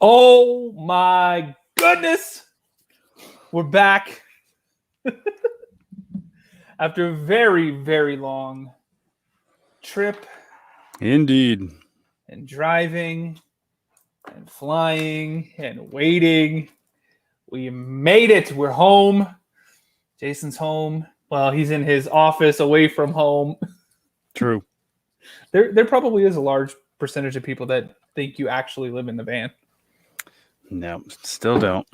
Oh my goodness. We're back after a very, very long trip. Indeed. And driving and flying and waiting. We made it. We're home. Jason's home. Well, he's in his office away from home. True. There probably is a large percentage of people that think you actually live in the van. No, still don't.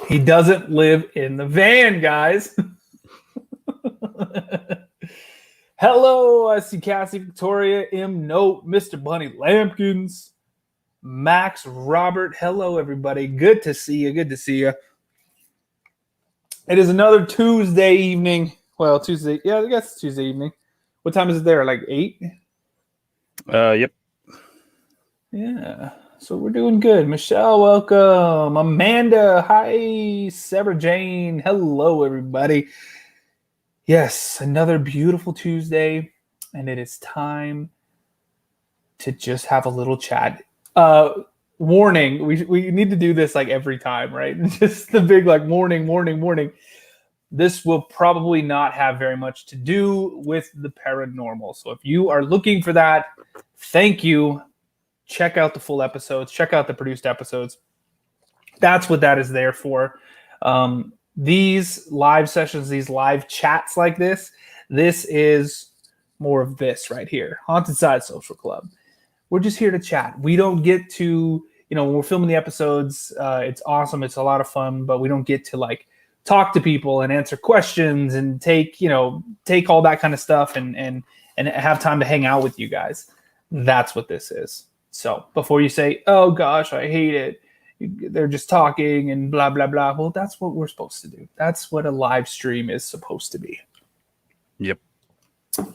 He doesn't live in the van, guys. Hello, I see Cassie, Victoria, M. Note, Mr. Bunny Lampkins, Max, Robert. Hello, everybody. Good to see you. Good to see you. It is another Tuesday evening. Well, Tuesday. Yeah, I guess it's Tuesday evening. What time is it there? Like 8? Yep. Yeah. So we're doing good. Michelle, welcome. Amanda, hi. Sarah Jane, hello, everybody. Yes, another beautiful Tuesday, and it is time to just have a little chat. Warning, we need to do this like every time, right? Just the big like warning. This will probably not have very much to do with the paranormal. So if you are looking for that, thank you. Check out the full episodes. Check out the produced episodes. That's what that is there for. These live sessions, these live chats like this is more of this right here. Haunted Side Social Club. We're just here to chat. We don't get to, when we're filming the episodes, it's awesome. It's a lot of fun, but we don't get to like talk to people and answer questions and take all that kind of stuff and have time to hang out with you guys. That's what this is. So before you say, oh gosh, I hate it, they're just talking and blah, blah, blah. Well, that's what we're supposed to do. That's what a live stream is supposed to be. Yep. Wait,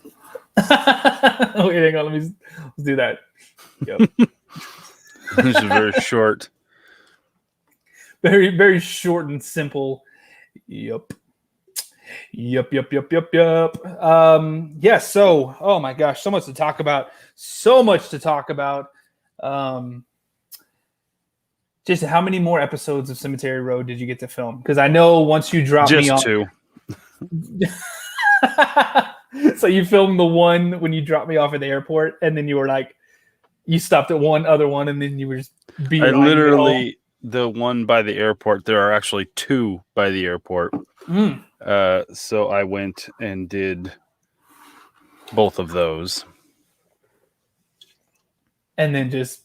hang on. Let's do that. Yep. This is very short. Very, very short and simple. Yep. Yes. So, oh my gosh, so much to talk about. Jason, how many more episodes of Cemetery Road did you get to film? Because I know once you dropped me off, just 2. So you filmed the one when you dropped me off at the airport, and then you were like, you stopped at one other one, and then you were just I literally the one by the airport. There are actually 2 by the airport. So I went and did both of those, and then just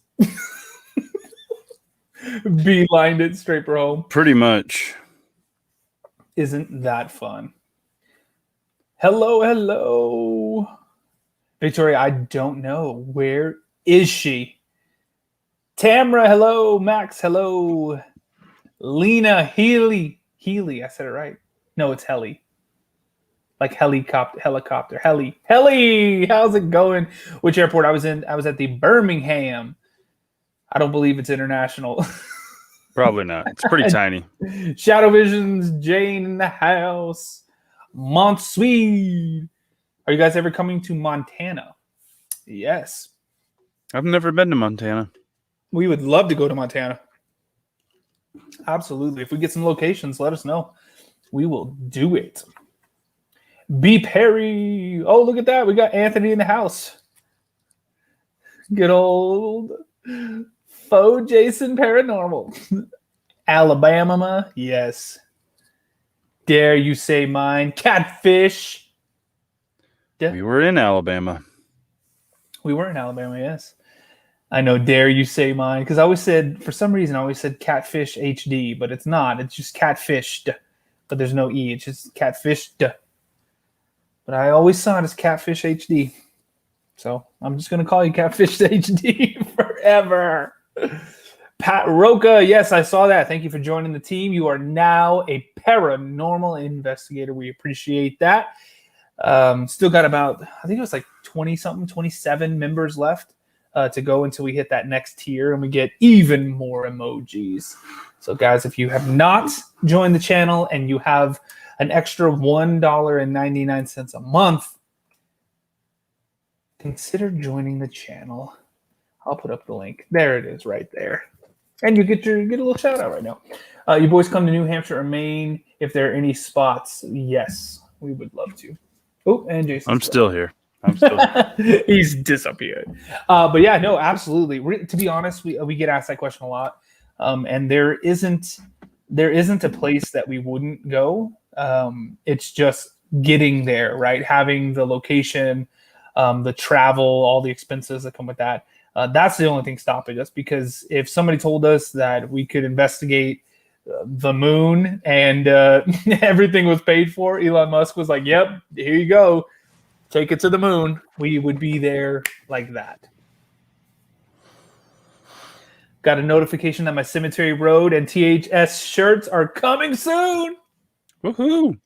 beelined it straight for home. pretty much. Isn't that fun? Hello. Victoria, I don't know. Where is she? Tamra, hello. Max, hello. Lena, Healy, I said it right. No, it's Helly. Like helicopter. Helly, how's it going? Which airport I was in? I was at the Birmingham. I don't believe it's international. Probably not. It's pretty tiny. Shadow Visions, Jane in the house. Montsweed. Are you guys ever coming to Montana? Yes. I've never been to Montana. We would love to go to Montana. Absolutely. If we get some locations, let us know. We will do it. B. Perry. Oh, look at that. We got Anthony in the house. Good old faux Jason Paranormal. Alabama. Yes. Dare you say mine? Catfish. We were in Alabama. We were in Alabama, yes. I know, dare you say mine? Because I always said, for some reason, I always said Catfish HD, but it's not. It's just Catfished. But there's no E. It's just Catfished. But I always saw it as Catfish HD. So I'm just going to call you Catfish HD forever. Pat Roca, yes, I saw that. Thank you for joining the team. You are now a paranormal investigator. We appreciate that. Still got about, I think it was like 20-something, 27 members left to go until we hit that next tier and we get even more emojis. So guys, if you have not joined the channel and you have an extra $1.99 a month, consider joining the channel. I'll put up the link. There it is right there. And you get a little shout out right now. You boys come to New Hampshire or Maine if there are any spots. Yes, we would love to. Oh, and Jason's I'm still here. I'm still here. He's disappeared. But yeah, no, absolutely. To be honest, we get asked that question a lot, and there isn't a place that we wouldn't go. It's just getting there, right? Having the location, the travel, all the expenses that come with that. That's the only thing stopping us, because if somebody told us that we could investigate the moon and everything was paid for, Elon Musk was like, yep, here you go. Take it to the moon. We would be there like that. Got a notification that my Cemetery Road and THS shirts are coming soon. Woohoo!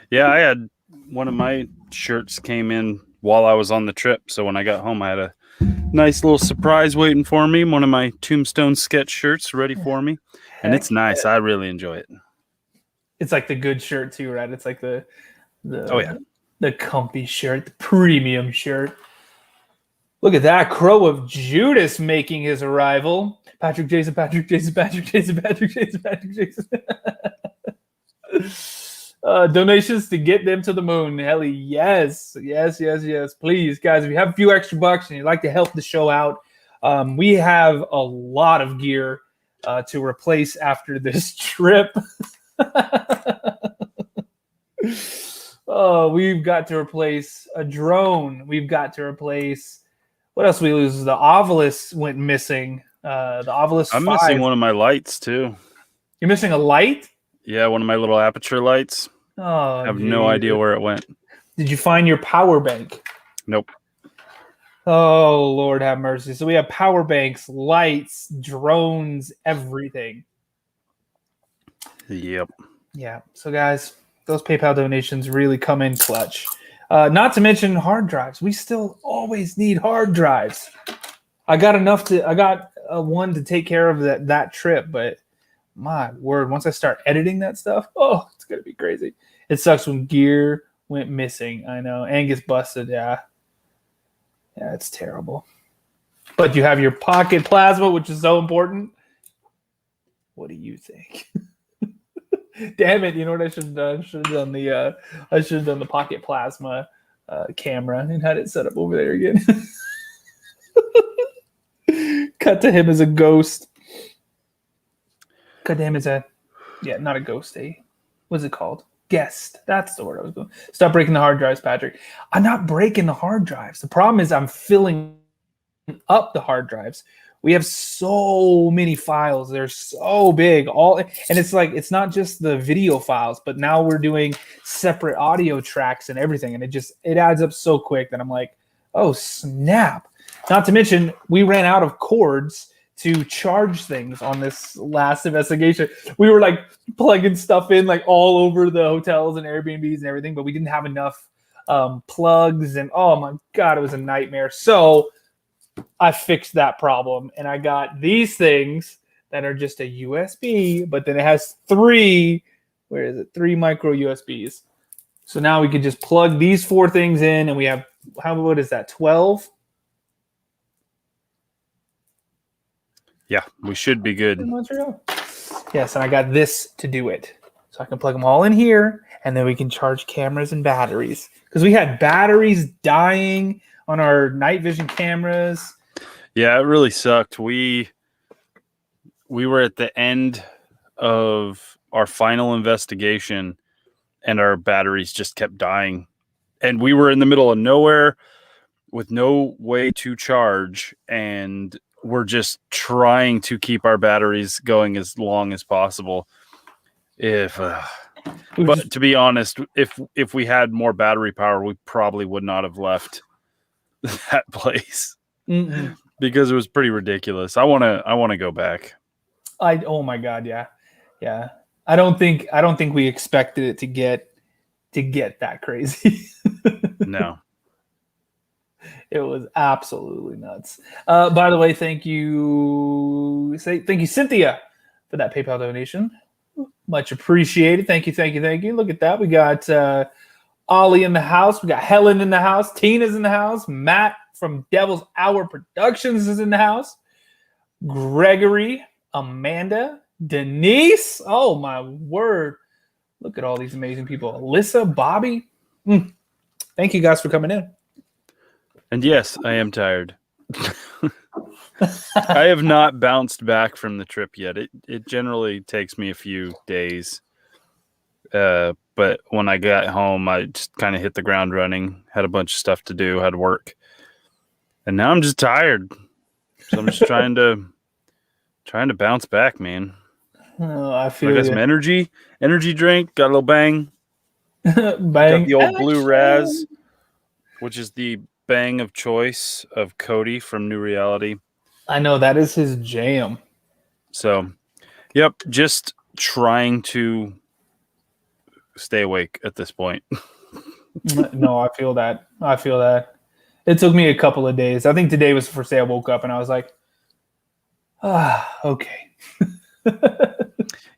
Yeah, I had one of my shirts came in while I was on the trip. So when I got home, I had a nice little surprise waiting for me. One of my Tombstone sketch shirts ready for me. And it's nice. I really enjoy it. It's like the good shirt too, right? It's like the comfy shirt, the premium shirt. Look at that. Crow of Judas making his arrival. Patrick Jason. Donations to get them to the moon. Helly, yes. Please, guys, if you have a few extra bucks and you'd like to help the show out, we have a lot of gear to replace after this trip. Oh, we've got to replace a drone. We've got to replace, what else we lose? The Ovilus went missing. The Ovilus I'm 5. missing one of my lights too. You're missing a light? Yeah, one of my little aperture lights. Oh, I have no idea where it went. Did you find your power bank? Nope. Oh, Lord have mercy. So we have power banks, lights, drones, everything. Yep. Yeah. So, guys, those PayPal donations really come in clutch. Not to mention hard drives. We still always need hard drives. I got one to take care of that trip, but my word, once I start editing that stuff, oh, it's gonna be crazy. It sucks when gear went missing. I know. And gets busted. Yeah, it's terrible. But you have your pocket plasma, which is so important. What do you think? Damn it! You know what I should have done? I should have done the pocket plasma camera and had it set up over there again. Cut to him as a ghost. Cut to him as not a ghost. What's it called? Guest. That's the word I was going. Stop breaking the hard drives, Patrick. I'm not breaking the hard drives. The problem is I'm filling up the hard drives. We have so many files. They're so big. And it's like, it's not just the video files, but now we're doing separate audio tracks and everything. And it adds up so quick that I'm like, oh, snap. Not to mention, we ran out of cords to charge things on this last investigation. We were like plugging stuff in like all over the hotels and Airbnbs and everything, but we didn't have enough plugs. And oh my God, it was a nightmare. So I fixed that problem, and I got these things that are just a USB, but then it has three micro USBs. So now we can just plug these 4 things in, and we have, what is that, 12? Yeah, we should be good. Yes, and I got this to do it. So I can plug them all in here, and then we can charge cameras and batteries. Because we had batteries dying on our night vision cameras. Yeah, it really sucked. We were at the end of our final investigation, and our batteries just kept dying. And we were in the middle of nowhere with no way to charge, and we're just trying to keep our batteries going as long as possible. But to be honest, if we had more battery power, we probably would not have left that place. Mm-mm. Because it was pretty ridiculous. I want to go back. Oh my God, yeah. I don't think we expected it to get that crazy. No. It was absolutely nuts. By the way, thank you, Cynthia, for that PayPal donation. Much appreciated. Thank you. Look at that. We got Ollie in the house. We got Helen in the house. Tina's in the house. Matt from Devil's Hour Productions is in the house. Gregory, Amanda, Denise. Oh my word! Look at all these amazing people. Alyssa, Bobby. Thank you guys for coming in. And yes, I am tired. I have not bounced back from the trip yet. It generally takes me a few days. But when I got home, I just kind of hit the ground running, had a bunch of stuff to do, had work. And now I'm just tired. So I'm just trying to bounce back, man. Oh, I feel I got some energy drink, got a little bang. Bang. Got the old Blue Action. Raz, which is the bang of choice of Cody from New Reality. I know that is his jam. So, yep, just trying to stay awake at this point. No, I feel that. It took me a couple of days. I think today was the first day I woke up and I was like, okay.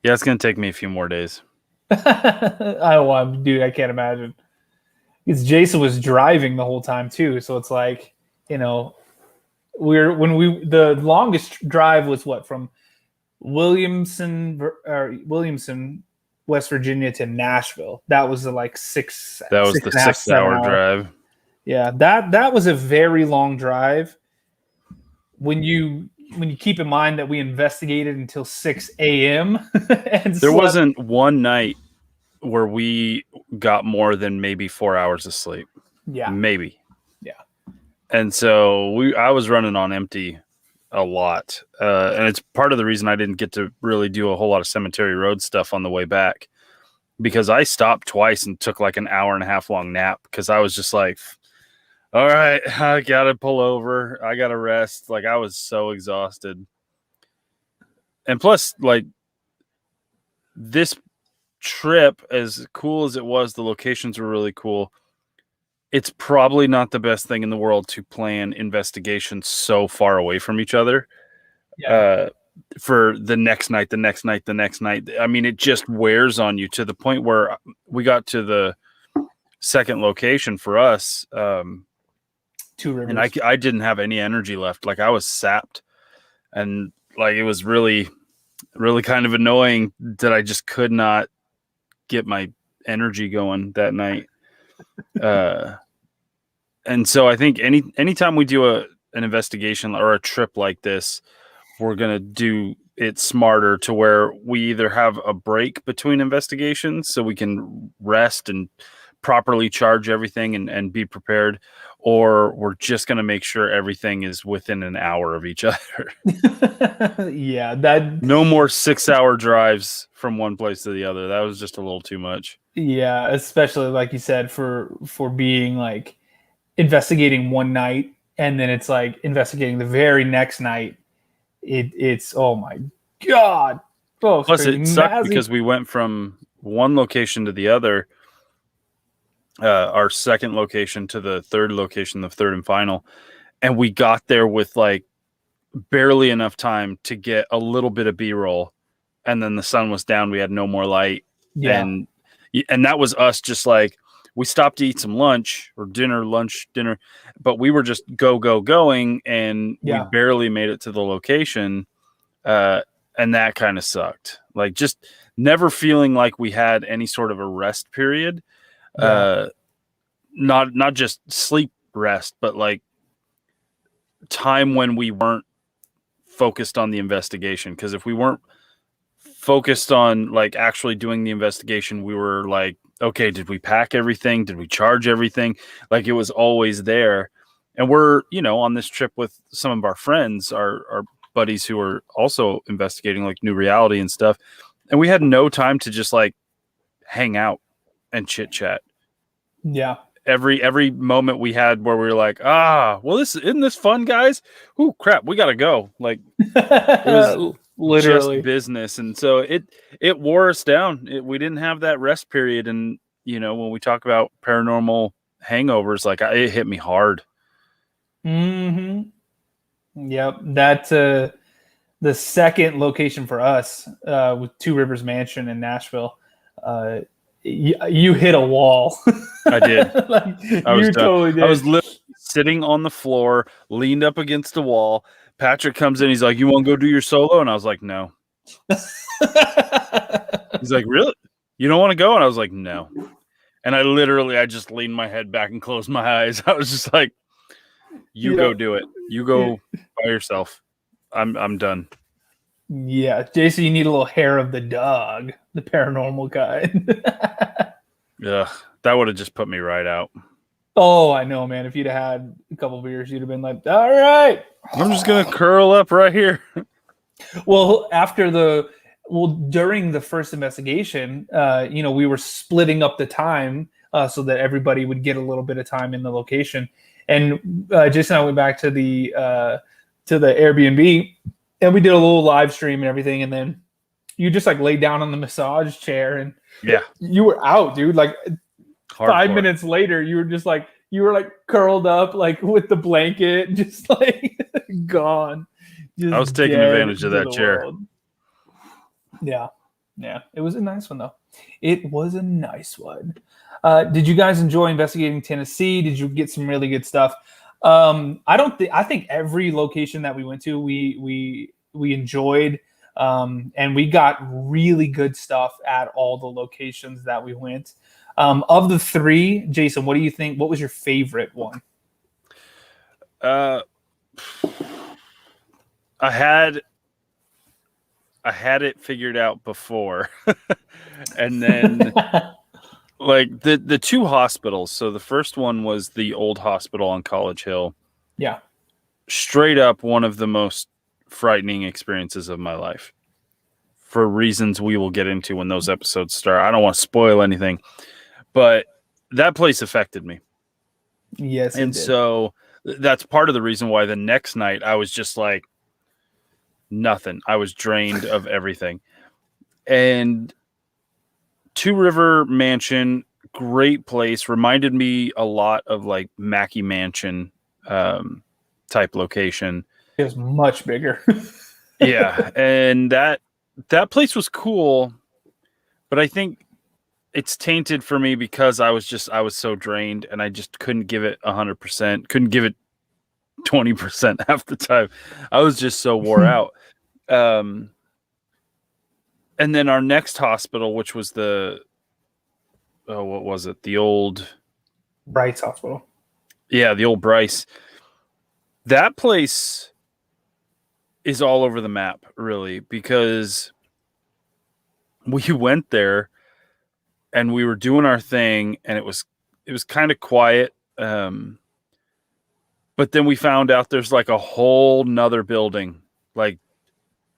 Yeah, it's going to take me a few more days. Dude, I can't imagine. Because Jason was driving the whole time too. So it's like, the longest drive was what, from Williamson, West Virginia to Nashville. That was like six. That was the 6 hour drive. Yeah, that was a very long drive. When you keep in mind that we investigated until 6 a.m. There wasn't one night where we got more than maybe 4 hours of sleep. Yeah, maybe. Yeah, and so I was running on empty a lot, and it's part of the reason I didn't get to really do a whole lot of Cemetery Road stuff on the way back, because I stopped twice and took like an hour and a half long nap because I was just like, all right, I gotta pull over, I gotta rest. Like, I was so exhausted. And plus, like, this trip, as cool as it was, the locations were really cool. It's probably not the best thing in the world to plan investigations so far away from each other. Yeah. For the next night. I mean, it just wears on you to the point where we got to the second location for us. Two Rivers. And I didn't have any energy left. Like, I was sapped, and like, it was really, really kind of annoying that I just could not get my energy going that night. And so I think anytime we do an investigation or a trip like this, we're going to do it smarter to where we either have a break between investigations so we can rest and properly charge everything and be prepared, or we're just going to make sure everything is within an hour of each other. Yeah, that no more 6 hour drives from one place to the other. That was just a little too much. Yeah, especially like you said, for being like investigating one night and then it's like investigating the very next night. It's oh my god. Oh, plus it sucked because we went from one location to the other. Our second location to the third location, the third and final, and we got there with like barely enough time to get a little bit of B-roll, and then the sun was down. We had no more light. Yeah. And that was us just like, we stopped to eat some lunch or dinner, but we were just going, and we barely made it to the location. And that kind of sucked. Like, just never feeling like we had any sort of a rest period. Not just sleep rest, but like time when we weren't focused on the investigation. Because if we weren't focused on like actually doing the investigation, we were like, okay, did we pack everything? Did we charge everything? Like, it was always there. And we're, on this trip with some of our friends, our buddies who are also investigating like New Reality and stuff. And we had no time to just like hang out and chit chat. Yeah. Every moment we had where we were like, well, isn't this fun, guys? Oh crap, we gotta go. Like, it was literally just business. And so it wore us down. We didn't have that rest period. And when we talk about paranormal hangovers, like, it hit me hard. Yep. That's the second location for us, with Two Rivers Mansion in Nashville. You hit a wall. I did. Like, I was totally did. I was literally sitting on the floor, leaned up against a wall, Patrick comes in. He's like, "You want to go do your solo?" And I was like, "No." He's like, "Really? You don't want to go?" And I was like, "No." And I just leaned my head back and closed my eyes. I was just like, "You go do it. You go by yourself. I'm done." Yeah, Jason, you need a little hair of the dog, the paranormal guy. Ugh, that would have just put me right out. Oh, I know, man. If you'd have had a couple beers, you'd have been like, all right. I'm just going to curl up right here. Well, during the first investigation, we were splitting up the time so that everybody would get a little bit of time in the location. And Jason and I went back to the Airbnb, and we did a little live stream and everything. And then you just like laid down on the massage chair, and you were out, dude. Like Hardcore. 5 minutes later, you were like curled up, like with the blanket, just like gone. Just I was taking advantage of that chair. World. Yeah. It was a nice one, though. It was a nice one. Did you guys enjoy investigating Tennessee? Did you get some really good stuff? I think every location that we went to, we enjoyed, and we got really good stuff at all the locations that we went. Of the three, Jason, what do you think? What was your favorite one? I had it figured out before, and then like the two hospitals. So the first one was the old hospital on College Hill. Yeah. Straight up one of the most frightening experiences of my life, for reasons we will get into when those episodes start. I don't want to spoil anything, but that place affected me. Yes. And so that's part of the reason why the next night I was just like, nothing. I was drained of everything. And Two River Mansion, great place, reminded me a lot of like Mackey Mansion type location. It was much bigger. Yeah, and that place was cool, but I think it's tainted for me because I was so drained, and I just couldn't give it 100%, couldn't give it 20% half the time. I was just so wore out. And then our next hospital, which was what was it? The old Bryce Hospital. Yeah, the old Bryce. That place is all over the map, really, because we went there and we were doing our thing, and it was kind of quiet. But then we found out there's like a whole nother building, like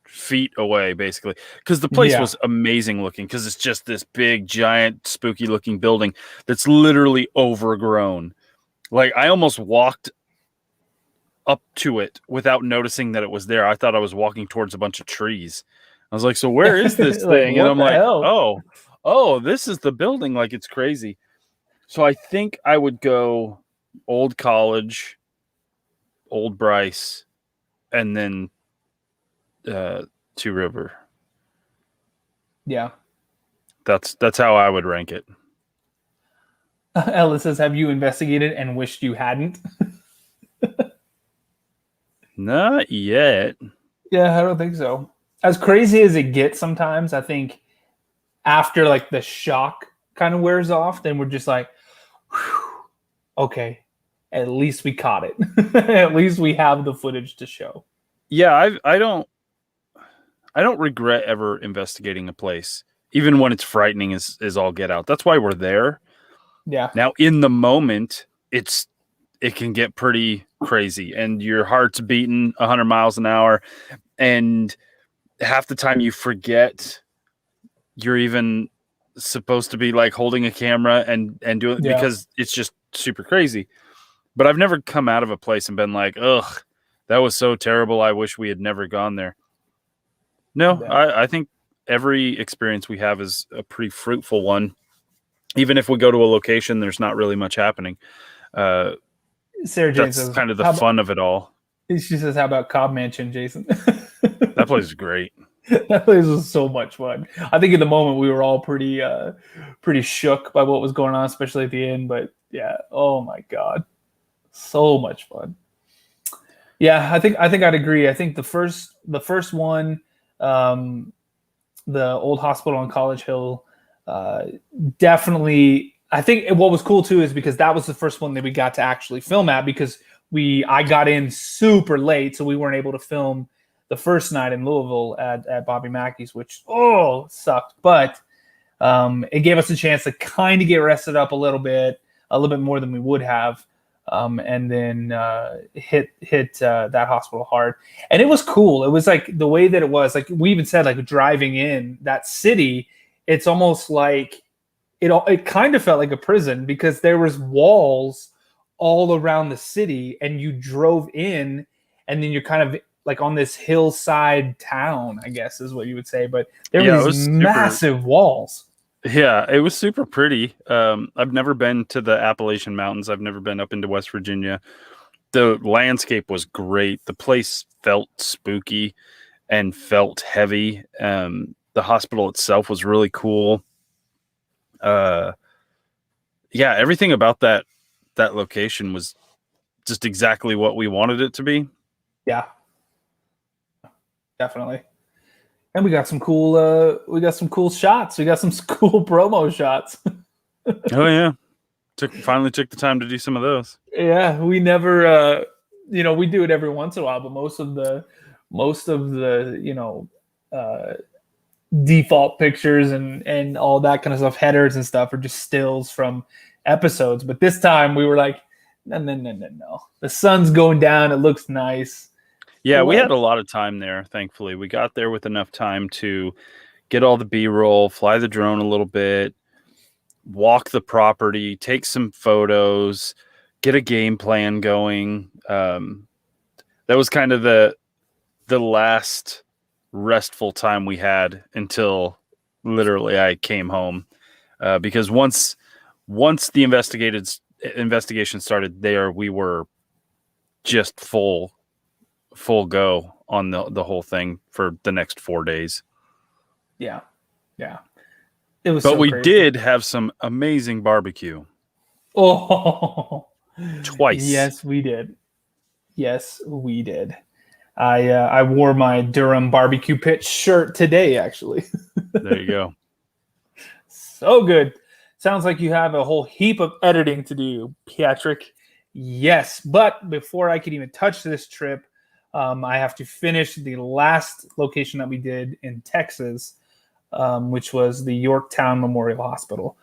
feet away, basically, because the place was amazing looking, because it's just this big, giant, spooky looking building that's literally overgrown. Like, I almost walked up to it without noticing that it was there. I thought I was walking towards a bunch of trees. I was like, so where is this thing? And I'm like, oh, this is the building. Like, it's crazy. So I think I would go Old College, Old Bryce, and then Two River. Yeah. That's how I would rank it. Ella says, have you investigated and wished you hadn't? Not yet. Yeah, I don't think so. As crazy as it gets sometimes, I think after like the shock kind of wears off, then we're just like, okay, at least we caught it. At least we have the footage to show. Yeah, I don't regret ever investigating a place, even when it's frightening as all get out. That's why we're there. Yeah. Now, in the moment, it can get pretty crazy, and your heart's beating 100 miles an hour, and half the time you forget you're even supposed to be like holding a camera and doing it, because it's just super crazy. But I've never come out of a place and been like, ugh, that was so terrible, I wish we had never gone there. No, I think every experience we have is a pretty fruitful one. Even if we go to a location, there's not really much happening. Sarah Jane says, kind of the fun of it all. She says, how about Cobb Mansion, Jason? That place is great. That place was so much fun. I think in the moment we were all pretty shook by what was going on, especially at the end. But yeah, oh my God. So much fun. Yeah, I think I'd agree. I think the first one, um, the old hospital on College Hill, uh, definitely. I think what was cool too is because that was the first one that we got to actually film at, because I got in super late, so we weren't able to film the first night in Louisville at Bobby Mackey's, which sucked. But it gave us a chance to kind of get rested up a little bit more than we would have, and then hit that hospital hard. And it was cool. It was like the way that it was. Like we even said, like driving in that city, it's almost like it kind of felt like a prison, because there was walls all around the city, and you drove in, and then you're kind of like on this hillside town, I guess is what you would say. But there were Yeah, it these was super. massive walls. Yeah, it was super pretty. I've never been to the Appalachian Mountains. I've never been up into West Virginia. The landscape was great. The place felt spooky and felt heavy. The hospital itself was really cool. Uh, yeah, everything about that location was just exactly what we wanted it to be. Yeah, definitely. And we got some cool shots. We got some cool promo shots. Oh yeah, finally took the time to do some of those. Yeah, we never we do it every once in a while, but most of the uh default pictures and all that kind of stuff, headers and stuff, are just stills from episodes. But this time we were like, no. The sun's going down, it looks nice. Yeah, we had a lot of time there, thankfully. We got there with enough time to get all the B-roll, fly the drone a little bit, walk the property, take some photos, get a game plan going. That was kind of the last restful time we had until literally I came home. Because once the investigation started there, we were just full go on the whole thing for the next 4 days. Yeah. It was But so we crazy. did have some amazing barbecue. Oh, Twice. Yes, we did. I wore my Durham barbecue pit shirt today, actually. There you go. So good. Sounds like you have a whole heap of editing to do, Patrick. Yes, but before I could even touch this trip, I have to finish the last location that we did in Texas, which was the Yorktown Memorial Hospital.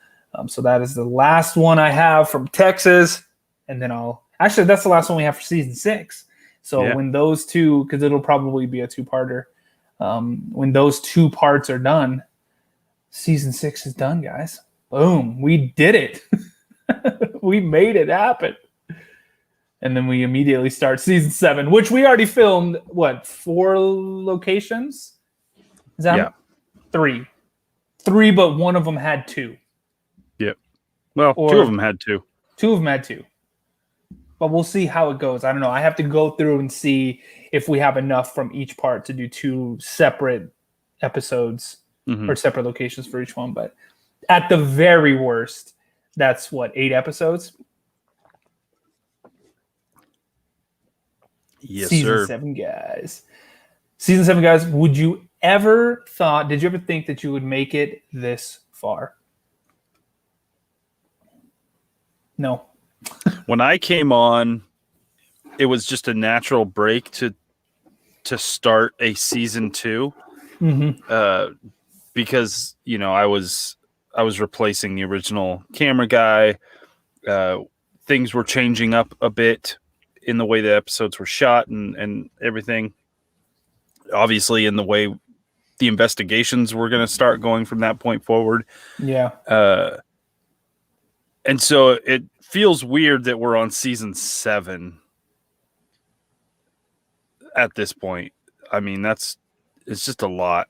So that is the last one I have from Texas, and then that's the last one we have for season 6. So when those two, because it'll probably be a 2-parter, when those 2 parts are done, season 6 is done, guys. Boom, we did it. We made it happen. And then we immediately start season 7, which we already filmed, 4 locations? Is that 3? 3, but one of them had 2. Yep. Well, 2 of them had 2. 2 of them had 2. But we'll see how it goes. I don't know. I have to go through and see if we have enough from each part to do 2 separate episodes or separate locations for each one. But at the very worst, that's 8 episodes? Yes, Season sir. 7, guys. Season 7, guys. Did you ever think that you would make it this far? No. When I came on, it was just a natural break to start a season 2, because I was replacing the original camera guy. Things were changing up a bit in the way the episodes were shot and everything. Obviously, in the way the investigations were going to start going from that point forward. Yeah. And so it feels weird that we're on season 7 at this point. I mean, it's just a lot.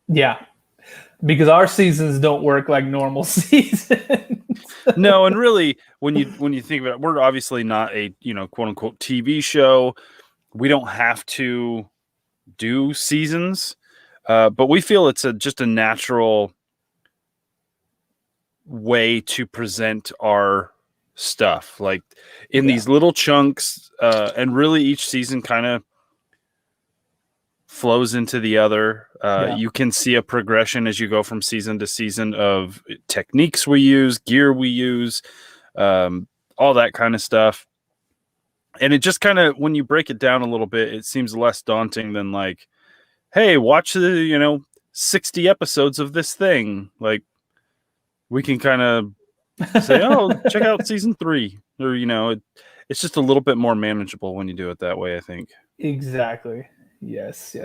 Yeah. Because our seasons don't work like normal seasons. No, and really, when you think about it, we're obviously not a quote unquote TV show. We don't have to do seasons, but we feel it's just a natural way to present our stuff, like in these little chunks, and really each season kind of flows into the other. You can see a progression as you go from season to season of techniques we use, gear we use, all that kind of stuff. And it just kind of, when you break it down a little bit, it seems less daunting than like, hey, watch the 60 episodes of this thing. Like, we can kind of say, oh, check out season 3, or it's just a little bit more manageable when you do it that way, I think. Exactly. Yes.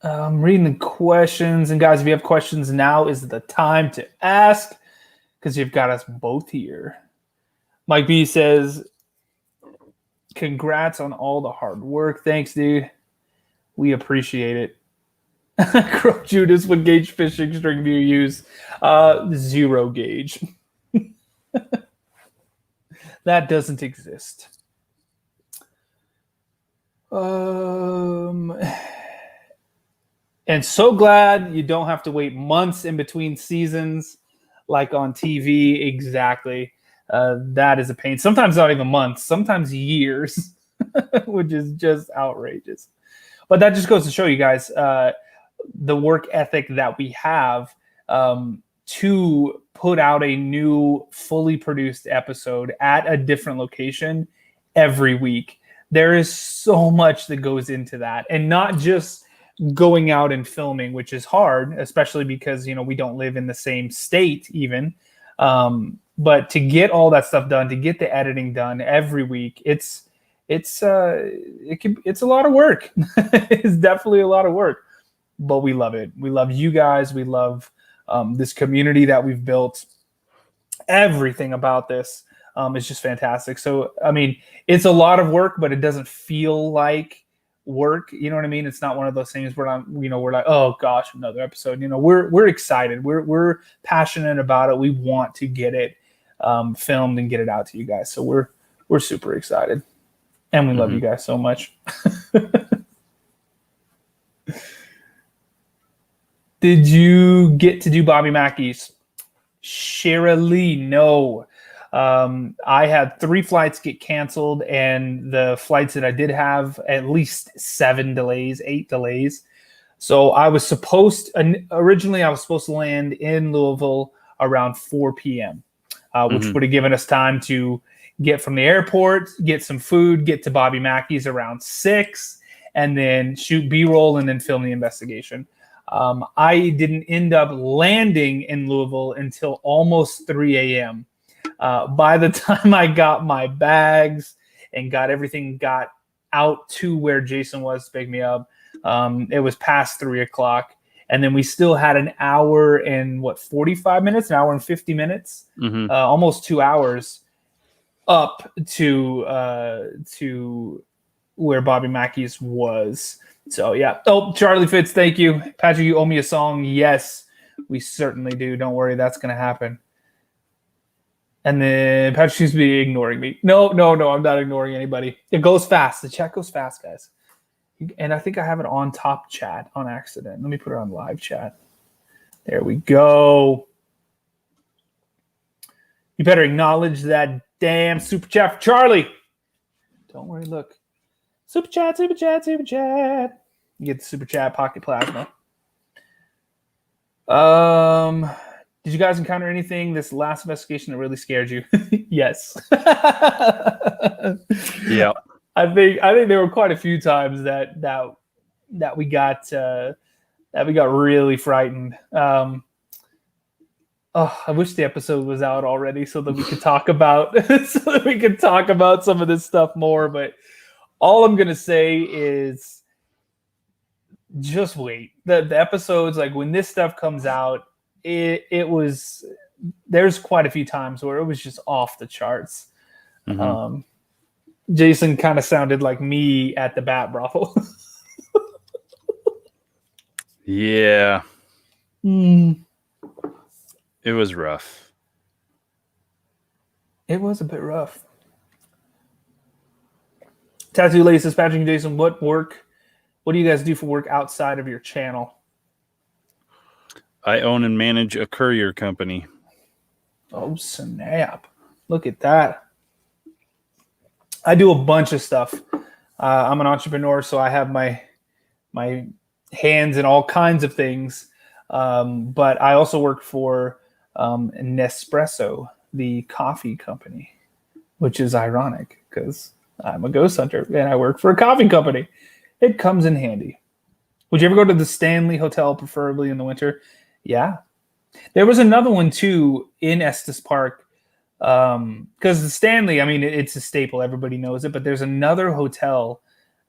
I'm reading the questions, and guys, if you have questions, now is the time to ask, because you've got us both here. Mike B says, congrats on all the hard work. Thanks, dude. We appreciate it. Crow Judas, what gauge fishing string do you use? 0 gauge. That doesn't exist. And so glad you don't have to wait months in between seasons like on TV. Exactly. That is a pain. Sometimes not even months, sometimes years, which is just outrageous. But that just goes to show you guys the work ethic that we have to put out a new fully produced episode at a different location every week. There is so much that goes into that, and not just going out and filming, which is hard, especially because we don't live in the same state even. But to get all that stuff done, to get the editing done every week, it's a lot of work. It's definitely a lot of work, but we love it. We love you guys. We love this community that we've built. Everything about this is just fantastic. So, I mean, it's a lot of work, but it doesn't feel like work. You know what I mean? It's not one of those things where we're like, oh gosh, another episode. We're excited. We're passionate about it. We want to get it filmed and get it out to you guys. So we're super excited, and we love you guys so much. Did you get to do Bobby Mackey's? Shirley, no. I had 3 flights get canceled, and the flights that I did have at least 8 delays. So I was originally to land in Louisville around 4 p.m., which would have given us time to get from the airport, get some food, get to Bobby Mackey's around 6, and then shoot B-roll and then film the investigation. I didn't end up landing in Louisville until almost 3 a.m. By the time I got my bags and got out to where Jason was to pick me up, it was past 3 o'clock. And then we still had an hour and 45 minutes, an hour and 50 minutes, almost 2 hours up to where Bobby Mackey's was. So, yeah. Oh, Charlie Fitz, thank you. Patrick, you owe me a song. Yes, we certainly do. Don't worry. That's going to happen. And then Patrick seems to be ignoring me. No, I'm not ignoring anybody. It goes fast. The chat goes fast, guys. And I think I have it on top chat on accident. Let me put it on live chat. There we go. You better acknowledge that damn super chat for Charlie. Don't worry, look. Super chat. You get the super chat, Pocket Plasma. Did you guys encounter anything this last investigation that really scared you? Yes. Yeah. I think there were quite a few times that we got really frightened. I wish the episode was out already so that we could talk about some of this stuff more. But all I'm gonna say is just wait. The episodes, like when this stuff comes out, there's quite a few times where it was just off the charts. Jason kind of sounded like me at the Bat Brothel. Yeah. It was rough. It was a bit rough. Tattoo Lady says, Patrick and Jason, what do you guys do for work outside of your channel? I own and manage a courier company. Oh, snap. Look at that. I do a bunch of stuff. I'm an entrepreneur, so I have my hands in all kinds of things. But I also work for Nespresso, the coffee company, which is ironic because I'm a ghost hunter and I work for a coffee company. It comes in handy. Would you ever go to the Stanley Hotel, preferably in the winter? Yeah. There was another one too in Estes Park because the Stanley, I mean, it's a staple. Everybody knows it. But there's another hotel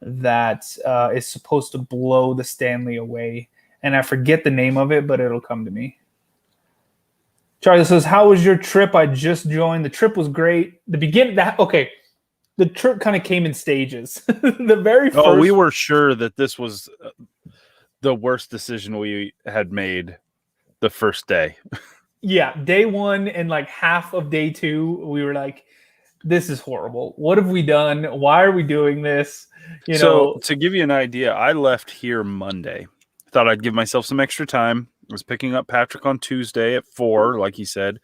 that is supposed to blow the Stanley away. And I forget the name of it, but it'll come to me. Charlie says, "How was your trip? I just joined. The trip was great. The trip kind of came in stages. The very first. Oh, we were sure that this was the worst decision we had made the first day. Yeah, day one and like half of day two, we were like, "This is horrible. What have we done? Why are we doing this?" So to give you an idea, I left here Monday. Thought I'd give myself some extra time. I was picking up Patrick on Tuesday at 4, like he said.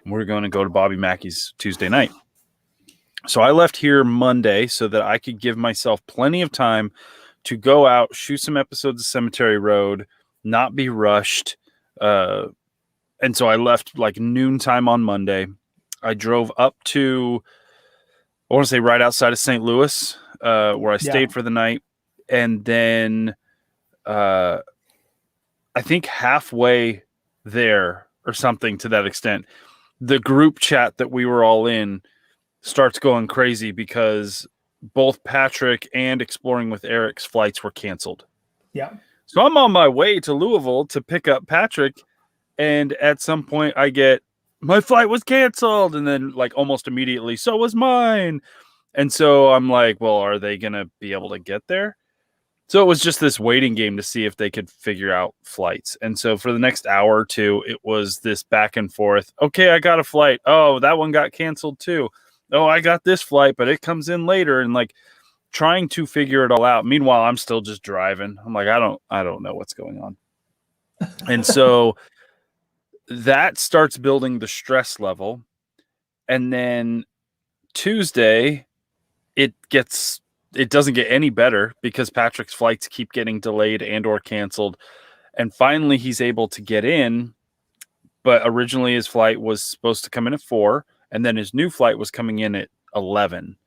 And we're going to go to Bobby Mackey's Tuesday night. So I left here Monday so that I could give myself plenty of time to go out, shoot some episodes of Cemetery Road, not be rushed. And so I left like noontime on Monday. I drove up to, I want to say right outside of St. Louis, where I stayed for the night. And then I think halfway there or something to that extent, the group chat that we were all in starts going crazy because both Patrick and Exploring with Eric's flights were canceled. Yeah. So I'm on my way to Louisville to pick up Patrick. And at some point I get, my flight was canceled. And then like almost immediately, so was mine. And so I'm like, well, are they going to be able to get there? So it was just this waiting game to see if they could figure out flights. And so for the next hour or two, it was this back and forth. Okay, I got a flight. Oh, that one got canceled too. Oh, I got this flight, but it comes in later. And like trying to figure it all out. Meanwhile, I'm still just driving. I'm like, I don't know what's going on. And so that starts building the stress level. And then Tuesday, it doesn't get any better because Patrick's flights keep getting delayed and or canceled. And finally he's able to get in, but originally his flight was supposed to come in at 4, and then his new flight was coming in at 11,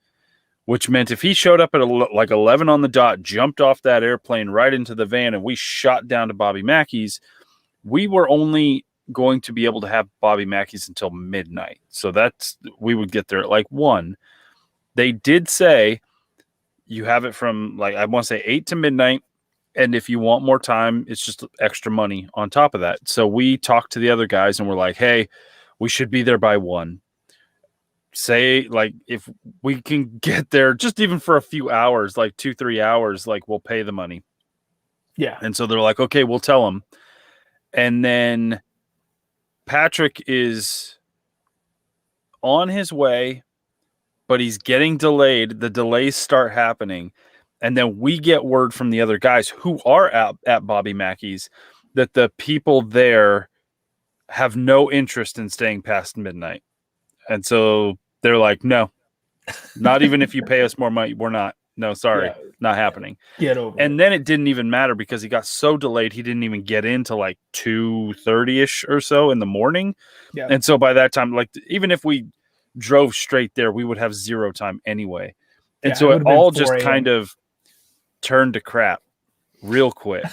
which meant if he showed up at like 11 on the dot, jumped off that airplane right into the van, and we shot down to Bobby Mackey's, we were only going to be able to have Bobby Mackey's until midnight. So we would get there at like 1. They did say you have it from like, I want to say 8 to midnight. And if you want more time, it's just extra money on top of that. So we talked to the other guys and we're like, hey, we should be there by 1. Say like, if we can get there just even for a few hours, like 2-3 hours, like we'll pay the money. Yeah. And so they're like, okay, we'll tell them. And then Patrick is on his way, but he's getting delayed. The delays start happening. And then we get word from the other guys who are at Bobby Mackey's that the people there have no interest in staying past midnight. And so they're like, no, not even if you pay us more money. We're not. No, sorry, not happening. Get over and then it didn't even matter because he got so delayed. He didn't even get into like 2:30ish or so in the morning. Yeah. And so by that time, like even if we drove straight there, we would have 0 time anyway. And so it all just kind of turned to crap real quick.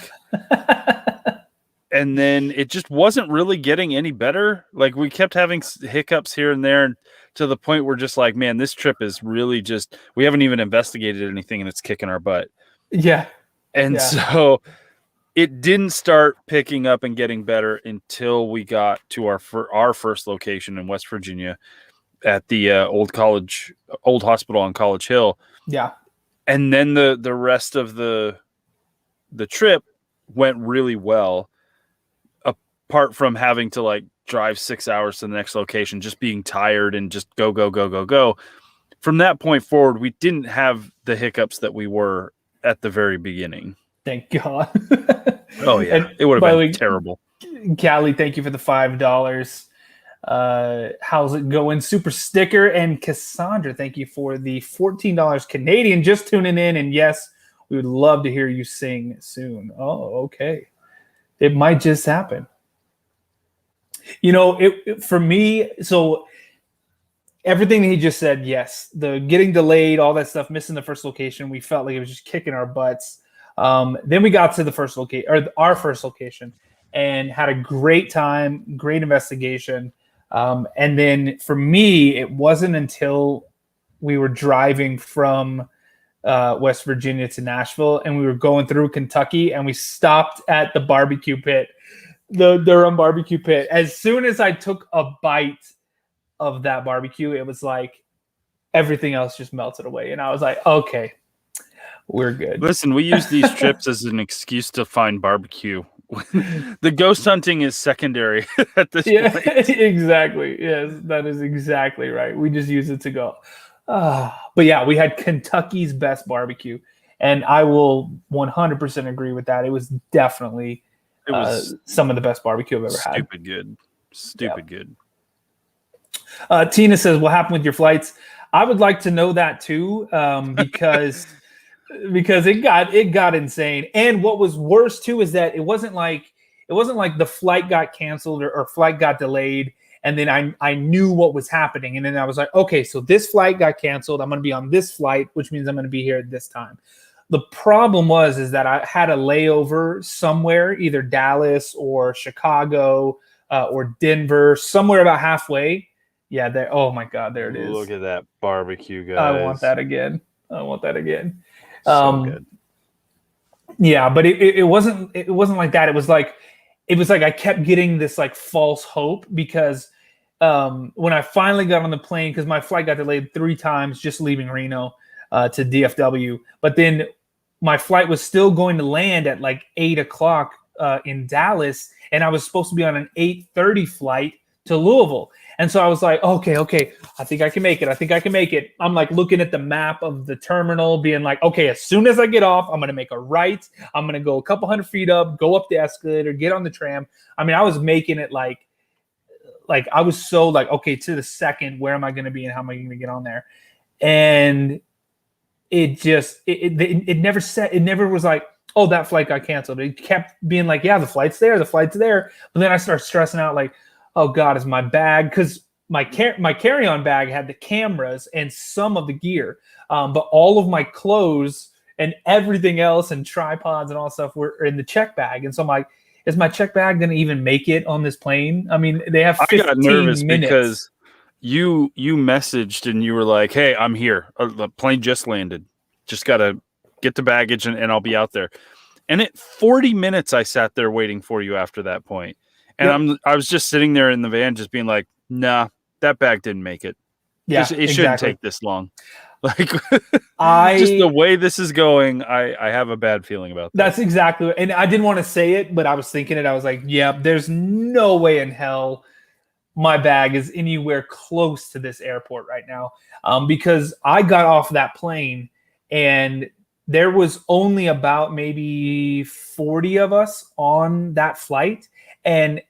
And then it just wasn't really getting any better. Like we kept having hiccups here and there, to the point where just like, man, this trip is really just, we haven't even investigated anything and it's kicking our butt. Yeah. And so it didn't start picking up and getting better until we got to our first location in West Virginia at the old hospital on College Hill. Yeah. And then the rest of the trip went really well, apart from having to like drive 6 hours to the next location, just being tired and just go. From that point forward, we didn't have the hiccups that we were at the very beginning. Thank God. Oh yeah. It would have been terrible. Callie, thank you for the $5. How's it going? Super Sticker and Cassandra, thank you for the $14 Canadian. Just tuning in, and yes, we would love to hear you sing soon. Oh, okay. It might just happen. You know, for me, so everything that he just said, yes, the getting delayed, all that stuff, missing the first location, we felt like it was just kicking our butts. Then we got to the first location, or our first location, and had a great time, great investigation. And then for me, it wasn't until we were driving from West Virginia to Nashville, and we were going through Kentucky, and we stopped at the barbecue pit, the Durham barbecue pit. As soon as I took a bite of that barbecue, it was like everything else just melted away, and I was like, okay, we're good. Listen, we use these trips as an excuse to find barbecue. The ghost hunting is secondary at this point. Exactly. Yes, that is exactly right. We just use it to go. But yeah, we had Kentucky's best barbecue, and I will 100% agree with that. It was definitely some of the best barbecue I've ever had. Stupid good. Tina says, what happened with your flights? I would like to know that too, because it got insane. And what was worse too is that it wasn't like the flight got canceled or flight got delayed, and then I knew what was happening, and then I was like, okay, so this flight got canceled. I'm going to be on this flight, which means I'm going to be here at this time. The problem is that I had a layover somewhere, either Dallas or Chicago or Denver, somewhere about halfway. Yeah, there. Oh my God, there it is. Look at that barbecue, guys. I want that again. So good. Yeah, but it wasn't like that. It was like I kept getting this like false hope, because when I finally got on the plane, because my flight got delayed 3 times just leaving Reno to DFW, but then my flight was still going to land at like 8:00 in Dallas, and I was supposed to be on an 8:30 flight to Louisville. And so I was like, okay, I think I can make it. I'm like looking at the map of the terminal, being like, okay, as soon as I get off, I'm going to make a right. I'm going to go a couple hundred feet up, go up the escalator, get on the tram. I mean, I was making it like I was so like, okay, to the second, where am I going to be and how am I going to get on there? And it just, it never was like, oh, that flight got canceled. It kept being like, yeah, the flight's there. But then I started stressing out like, oh God, is my bag? Because my carry-on bag had the cameras and some of the gear, but all of my clothes and everything else and tripods and all stuff were in the check bag. And so I'm like, is my check bag going to even make it on this plane? I mean, they have 15 minutes. I got nervous because you messaged and you were like, hey, I'm here. The plane just landed. Just got to get the baggage and I'll be out there. And at 40 minutes, I sat there waiting for you after that point. And I was just sitting there in the van, just being like, "Nah, that bag didn't make it. Yeah, it shouldn't take this long." Like, just the way this is going, I have a bad feeling about that. That's exactly, and I didn't want to say it, but I was thinking it. I was like, "Yeah, there's no way in hell my bag is anywhere close to this airport right now," because I got off that plane and there was only about maybe 40 of us on that flight, and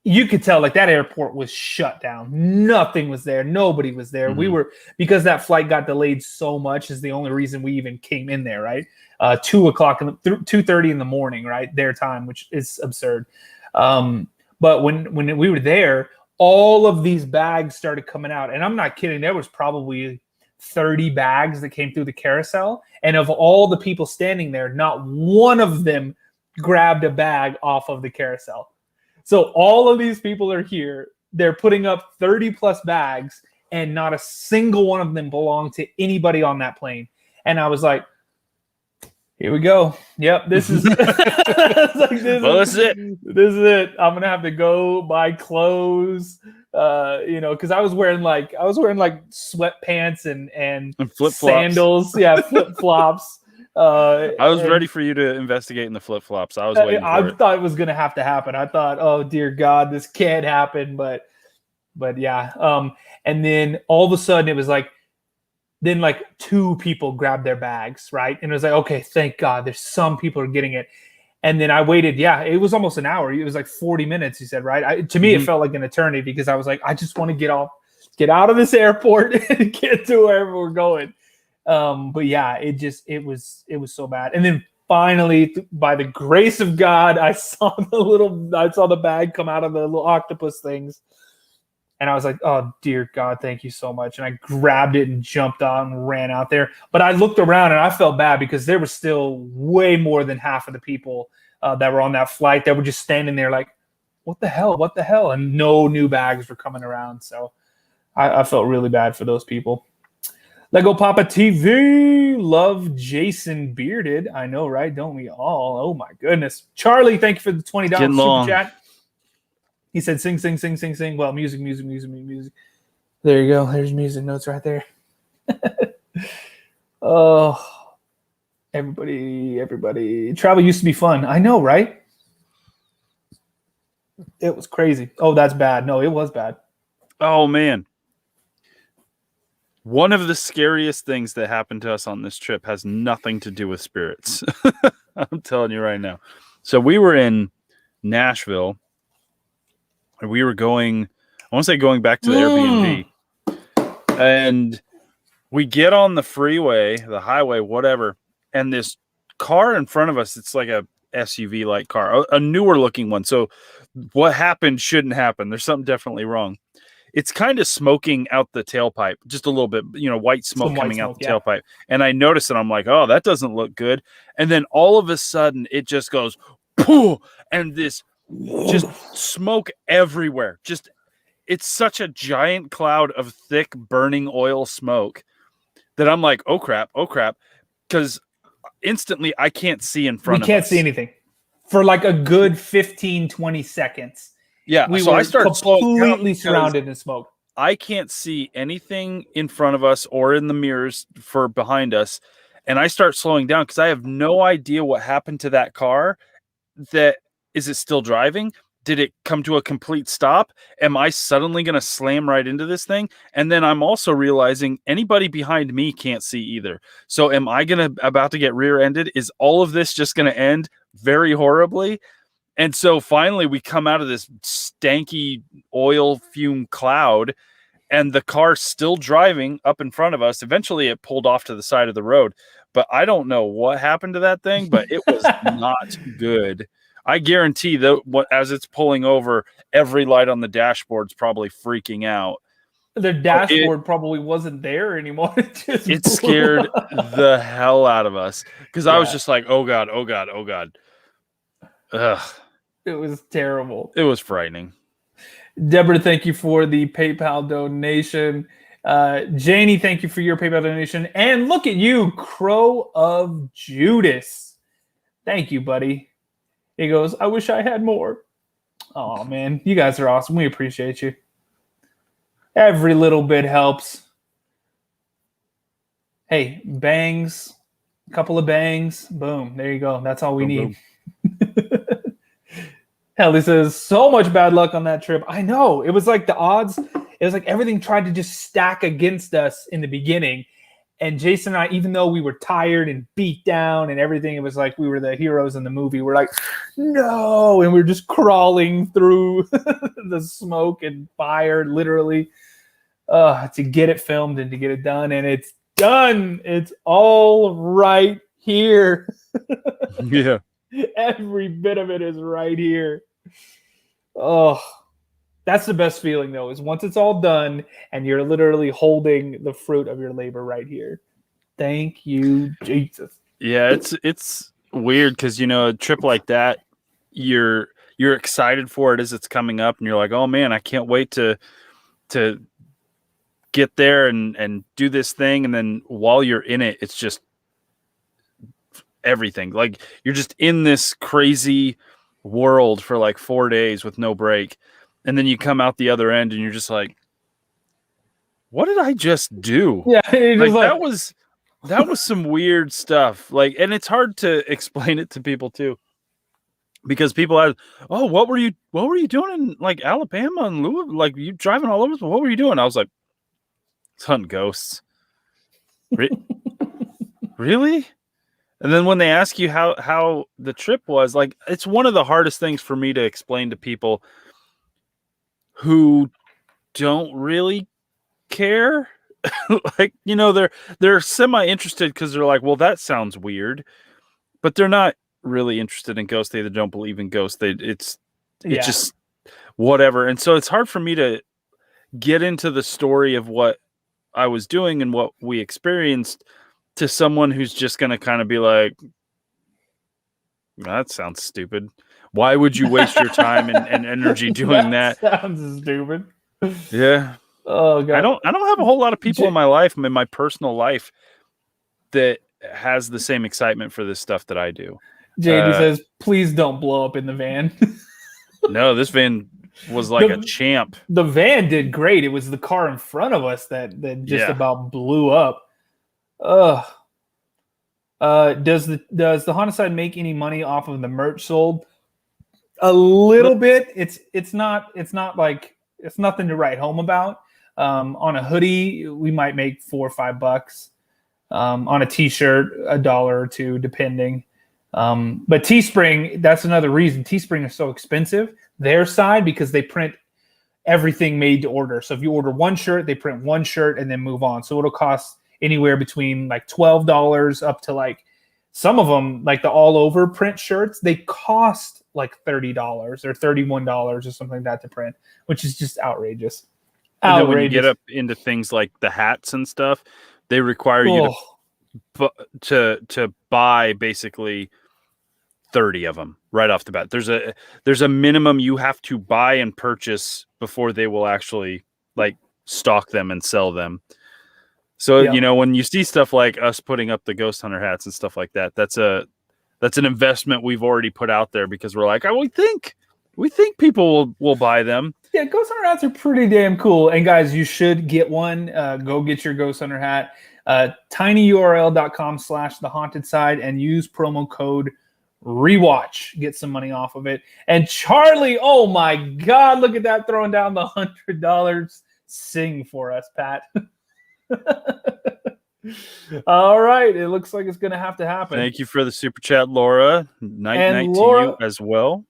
you could tell like that airport was shut down. Nothing was there. Nobody was there. Mm-hmm. We were, because that flight got delayed so much is the only reason we even came in there, right? 2:30 in the morning, right? Their time, which is absurd. But when we were there, all of these bags started coming out. And I'm not kidding. There was probably 30 bags that came through the carousel. And of all the people standing there, not one of them grabbed a bag off of the carousel. So all of these people are here. They're putting up 30 plus bags, and not a single one of them belonged to anybody on that plane. And I was like, here we go. Yep, this is this is it. This is it. I'm gonna have to go buy clothes. Because I was wearing like sweatpants and flip-flops. Sandals, flip flops. I was ready for you to investigate in the flip-flops. I was waiting for it. I thought it was going to have to happen. I thought, oh, dear God, this can't happen. But yeah. And then all of a sudden it was like, then like 2 people grabbed their bags, right? And it was like, okay, thank God, there's some people are getting it. And then I waited. Yeah, it was almost an hour. It was like 40 minutes. He said, right? To me, it felt like an eternity because I was like, I just want to get out of this airport and get to wherever we're going. But yeah, it was so bad. And then finally, by the grace of God, I saw the bag come out of the little octopus things. And I was like, oh, dear God, thank you so much. And I grabbed it and jumped on and ran out there. But I looked around and I felt bad because there was still way more than half of the people that were on that flight that were just standing there like, what the hell? What the hell? And no new bags were coming around. So I felt really bad for those people. Lego Papa TV, love Jason Bearded. I know, right? Don't we all? Oh, my goodness. Charlie, thank you for the $20 super chat. He said, sing, sing, sing, sing, sing. Well, music. There you go. There's music notes right there. Oh, everybody. Travel used to be fun. I know, right? It was crazy. Oh, that's bad. No, it was bad. Oh, man. One of the scariest things that happened to us on this trip has nothing to do with spirits. I'm telling you right now. So we were in Nashville. We were going back to the Airbnb. And we get on the freeway, the highway, whatever, and this car in front of us, it's like a SUV-like car, a newer looking one. So what happened shouldn't happen. There's something definitely wrong. It's kind of smoking out the tailpipe, just a little bit, white smoke coming out the tailpipe. And I noticed it. I'm like, oh, that doesn't look good. And then all of a sudden it just goes, pooh, and this just smoke everywhere. It's such a giant cloud of thick burning oil smoke that I'm like, oh crap. Because instantly I can't see in front of us. We can't see anything for like a good 15, 20 seconds. Yeah. So I started completely surrounded in smoke. I can't see anything in front of us or in the mirrors for behind us. And I start slowing down because I have no idea what happened to that car. Is it still driving? Did it come to a complete stop? Am I suddenly going to slam right into this thing? And then I'm also realizing anybody behind me can't see either. So am I about to get rear-ended? Is all of this just going to end very horribly? And so finally we come out of this stanky oil fume cloud and the car's still driving up in front of us. Eventually it pulled off to the side of the road, but I don't know what happened to that thing, but it was not good. I guarantee that as it's pulling over, every light on the dashboard's probably freaking out. The dashboard probably wasn't there anymore. It scared the hell out of us because I was just like, oh God. Ugh. It was terrible. It was frightening. Deborah, thank you for the PayPal donation. Janie, thank you for your PayPal donation. And look at you, Crow of Judas. Thank you, buddy. He goes, I wish I had more. Oh, man. You guys are awesome. We appreciate you. Every little bit helps. Hey, bangs. A couple of bangs. Boom. There you go. That's all we need. Hell, he says, so much bad luck on that trip. I know. It was like the odds. It was like everything tried to just stack against us in the beginning. And Jason and I, even though we were tired and beat down and everything, it was like we were the heroes in the movie. We're like, no. And we're just crawling through the smoke and fire, literally, to get it filmed and to get it done. And it's done. It's all right here. Yeah. Every bit of it is right here. Oh, that's the best feeling, though, is once it's all done and you're literally holding the fruit of your labor right here. Thank you, Jesus. Yeah, it's weird because, a trip like that, you're excited for it as it's coming up, and you're like, oh, man, I can't wait to get there and do this thing. And then while you're in it, it's just everything. Like, you're just in this crazy world for like 4 days with no break. And then you come out the other end and you're just like, what did I just do? Yeah, that was some weird stuff. Like, and it's hard to explain it to people too, because people ask, oh, what were you doing in like Alabama and Louisville? Like, you driving all over? What were you doing? I was like, hunting ghosts. Really? And then when they ask you how the trip was, like, it's one of the hardest things for me to explain to people who don't really care. Like, you know, they're semi-interested because they're like, well, that sounds weird. But they're not really interested in ghosts. They don't believe in ghosts. It's just whatever. And so it's hard for me to get into the story of what I was doing and what we experienced to someone who's just going to kind of be like, that sounds stupid. Why would you waste your time and energy doing that? Sounds stupid. Yeah. Oh god. I don't have a whole lot of people in my life, in my personal life, that has the same excitement for this stuff that I do. JD says, please don't blow up in the van. No, this van was like a champ. The van did great. It was the car in front of us that just about blew up. Ugh. Does the Honda side make any money off of the merch sold? A little bit. It's not like it's nothing to write home about. On a hoodie, we might make $4 or $5. On a t-shirt, $1 or $2, depending. But Teespring, that's another reason. Teespring is so expensive. Their side, because they print everything made to order. So if you order one shirt, they print one shirt and then move on. So it'll cost anywhere between like $12 up to like some of them, like the all over print shirts, they cost like $30 or $31 or something like that to print, which is just outrageous. And then when you get up into things like the hats and stuff, they require you to buy basically 30 of them right off the bat. There's a minimum you have to buy and purchase before they will actually like stock them and sell them. So, you know, when you see stuff like us putting up the ghost hunter hats and stuff like that, that's an investment we've already put out there because we're like, we think people will buy them. Yeah, ghost hunter hats are pretty damn cool. And guys, you should get one. Go get your ghost hunter hat. tinyurl.com/thehauntedSide and use promo code rewatch. Get some money off of it. And Charlie, oh my God, look at that, throwing down the $100. Sing for us, Pat. All right, it looks like it's gonna have to happen. Thank you for the super chat, Laura. Night Laura, to you as well.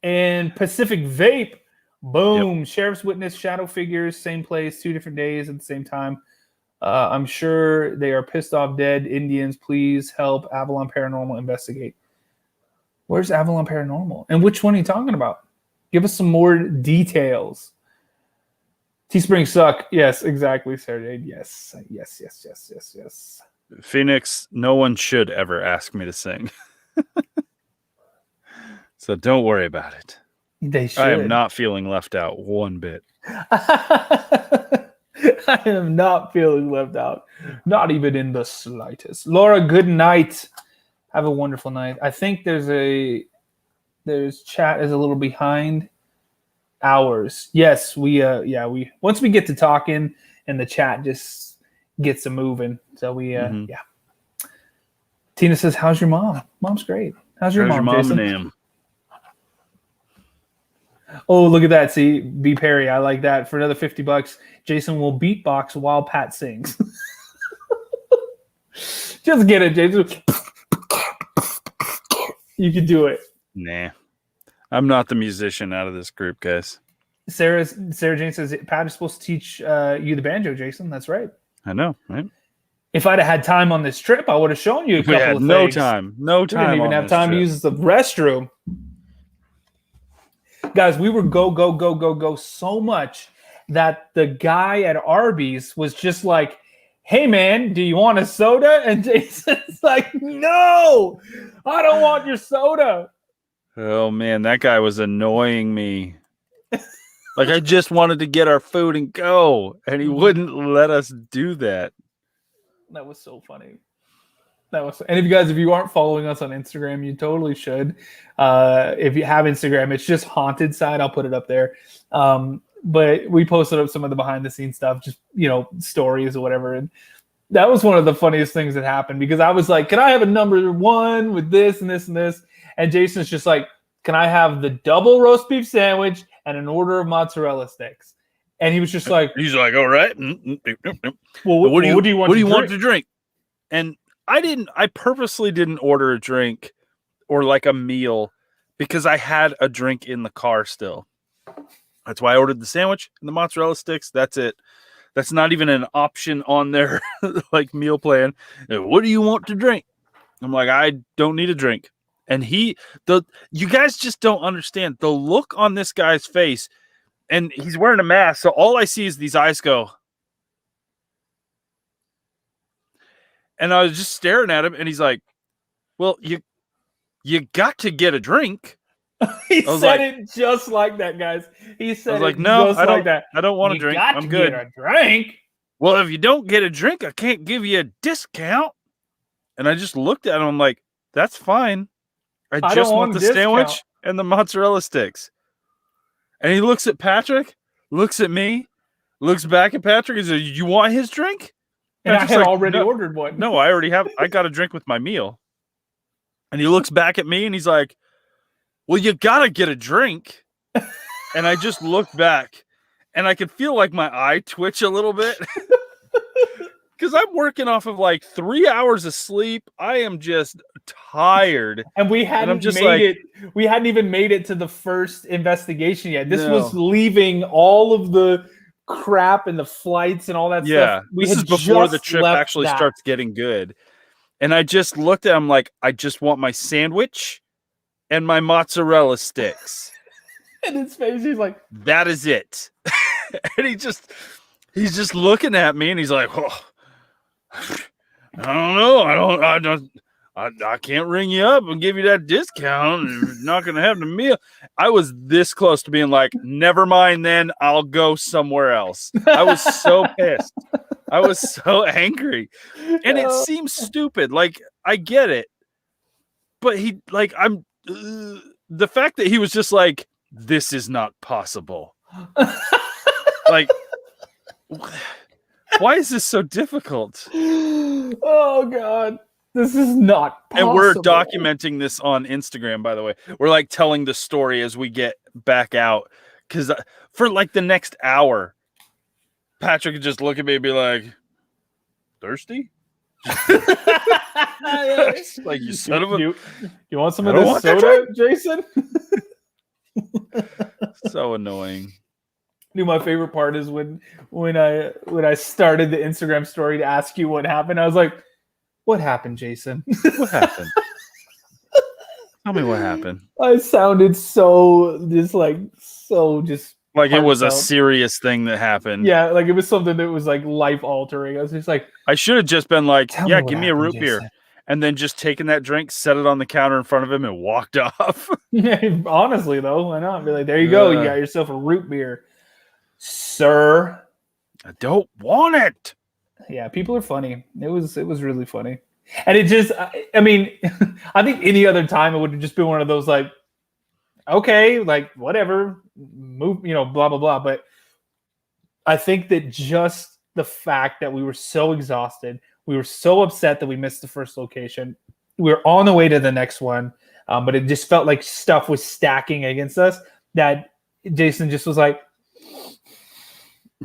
And Pacific Vape, boom. Sheriff's Witness, Shadow Figures, same place, 2 different days at the same time. I'm sure they are pissed off dead Indians. Please help Avalon Paranormal investigate. Where's Avalon Paranormal? And which one are you talking about? Give us some more details. Teespring suck. Yes, exactly, Sarah. Yes. Phoenix, no one should ever ask me to sing. So don't worry about it. They should. I am not feeling left out one bit. I am not feeling left out. Not even in the slightest. Laura, good night. Have a wonderful night. I think there's chat is a little behind hours. Yes, we once we get to talking and the chat just gets a moving. So Tina says, how's your mom? Mom's great. How's your mom, Jason? Name? Oh, look at that. See, B. Perry, I like that. For another $50, Jason will beatbox while Pat sings. Just get it, Jason. You can do it. Nah. I'm not the musician out of this group, guys. Sarah Jane says, Pat is supposed to teach you the banjo, Jason. That's right. I know, right? If I'd have had time on this trip, I would have shown you a couple of things. No time. We didn't even have time to use the restroom. Guys, we were go so much that the guy at Arby's was just like, hey, man, do you want a soda? And Jason's like, no, I don't want your soda. Oh, man, that guy was annoying me. Like, I just wanted to get our food and go, and he wouldn't let us do that. That was so funny. And if you aren't following us on Instagram, you totally should. If you have Instagram, it's just Haunted Side. I'll put it up there. But we posted up some of the behind the scenes stuff, just, stories or whatever. And that was one of the funniest things that happened because I was like, can I have a number 1 with this and this and this? And Jason's just like, can I have the double roast beef sandwich and an order of mozzarella sticks? And he was just like, he's like, all right. Well, what do you want to drink? And I purposely didn't order a drink or like a meal because I had a drink in the car still. That's why I ordered the sandwich and the mozzarella sticks. That's it. That's not even an option on their like meal plan. What do you want to drink? I'm like, I don't need a drink. And you guys just don't understand the look on this guy's face. And he's wearing a mask. So all I see is these eyes go. And I was just staring at him and he's like, well, you got to get a drink. He said it just like that, guys. He said like, no, just like that. I don't want a drink. I'm good. Get a drink. Well, if you don't get a drink, I can't give you a discount. And I just looked at him. I'm like, that's fine. I just want the sandwich and the mozzarella sticks. And he looks at Patrick, looks at me, looks back at Patrick and says, you want his drink? And I had already ordered one. No, I got a drink with my meal. And he looks back at me and he's like, well, you got to get a drink. And I just looked back and I could feel like my eye twitch a little bit. Because I'm working off of like 3 hours of sleep. I am just tired. And we hadn't even made it to the first investigation yet. This was leaving all of the crap and the flights and all that stuff. This is before the trip actually starts getting good. And I just looked at him like, I just want my sandwich and my mozzarella sticks. And his face, he's like, that is it. And he's just looking at me and he's like, oh, I don't know. I can't ring you up and give you that discount. You're not going to have the meal. I was this close to being like, never mind then, I'll go somewhere else. I was so pissed. I was so angry. And it seems stupid. Like, I get it. But the fact that he was just like, this is not possible. Like, why is this so difficult? Oh, God. This is not possible. And we're documenting this on Instagram, by the way. We're like telling the story as we get back out. Because for like the next hour, Patrick could just look at me and be like, thirsty? Like, you son of a... You want some of this soda, Jason? So annoying. Dude, my favorite part is when I started the Instagram story to ask you what happened. I was like, what happened, Jason? What happened? Tell me what happened. I sounded so like it was a serious thing that happened. Yeah, like it was something that was like life altering. I was just like, I should have just been like, yeah, give me a root beer. And then just taken that drink, set it on the counter in front of him, and walked off. Yeah, honestly, though, why not? Be like, there you go. You got yourself a root beer, sir. I don't want it. Yeah, people are funny. It was really funny. And it just, I mean, I think any other time it would have just been one of those like, okay, like whatever, move, blah, blah, blah. But I think that just the fact that we were so exhausted, we were so upset that we missed the first location. We were on the way to the next one, but it just felt like stuff was stacking against us that Jason just was like,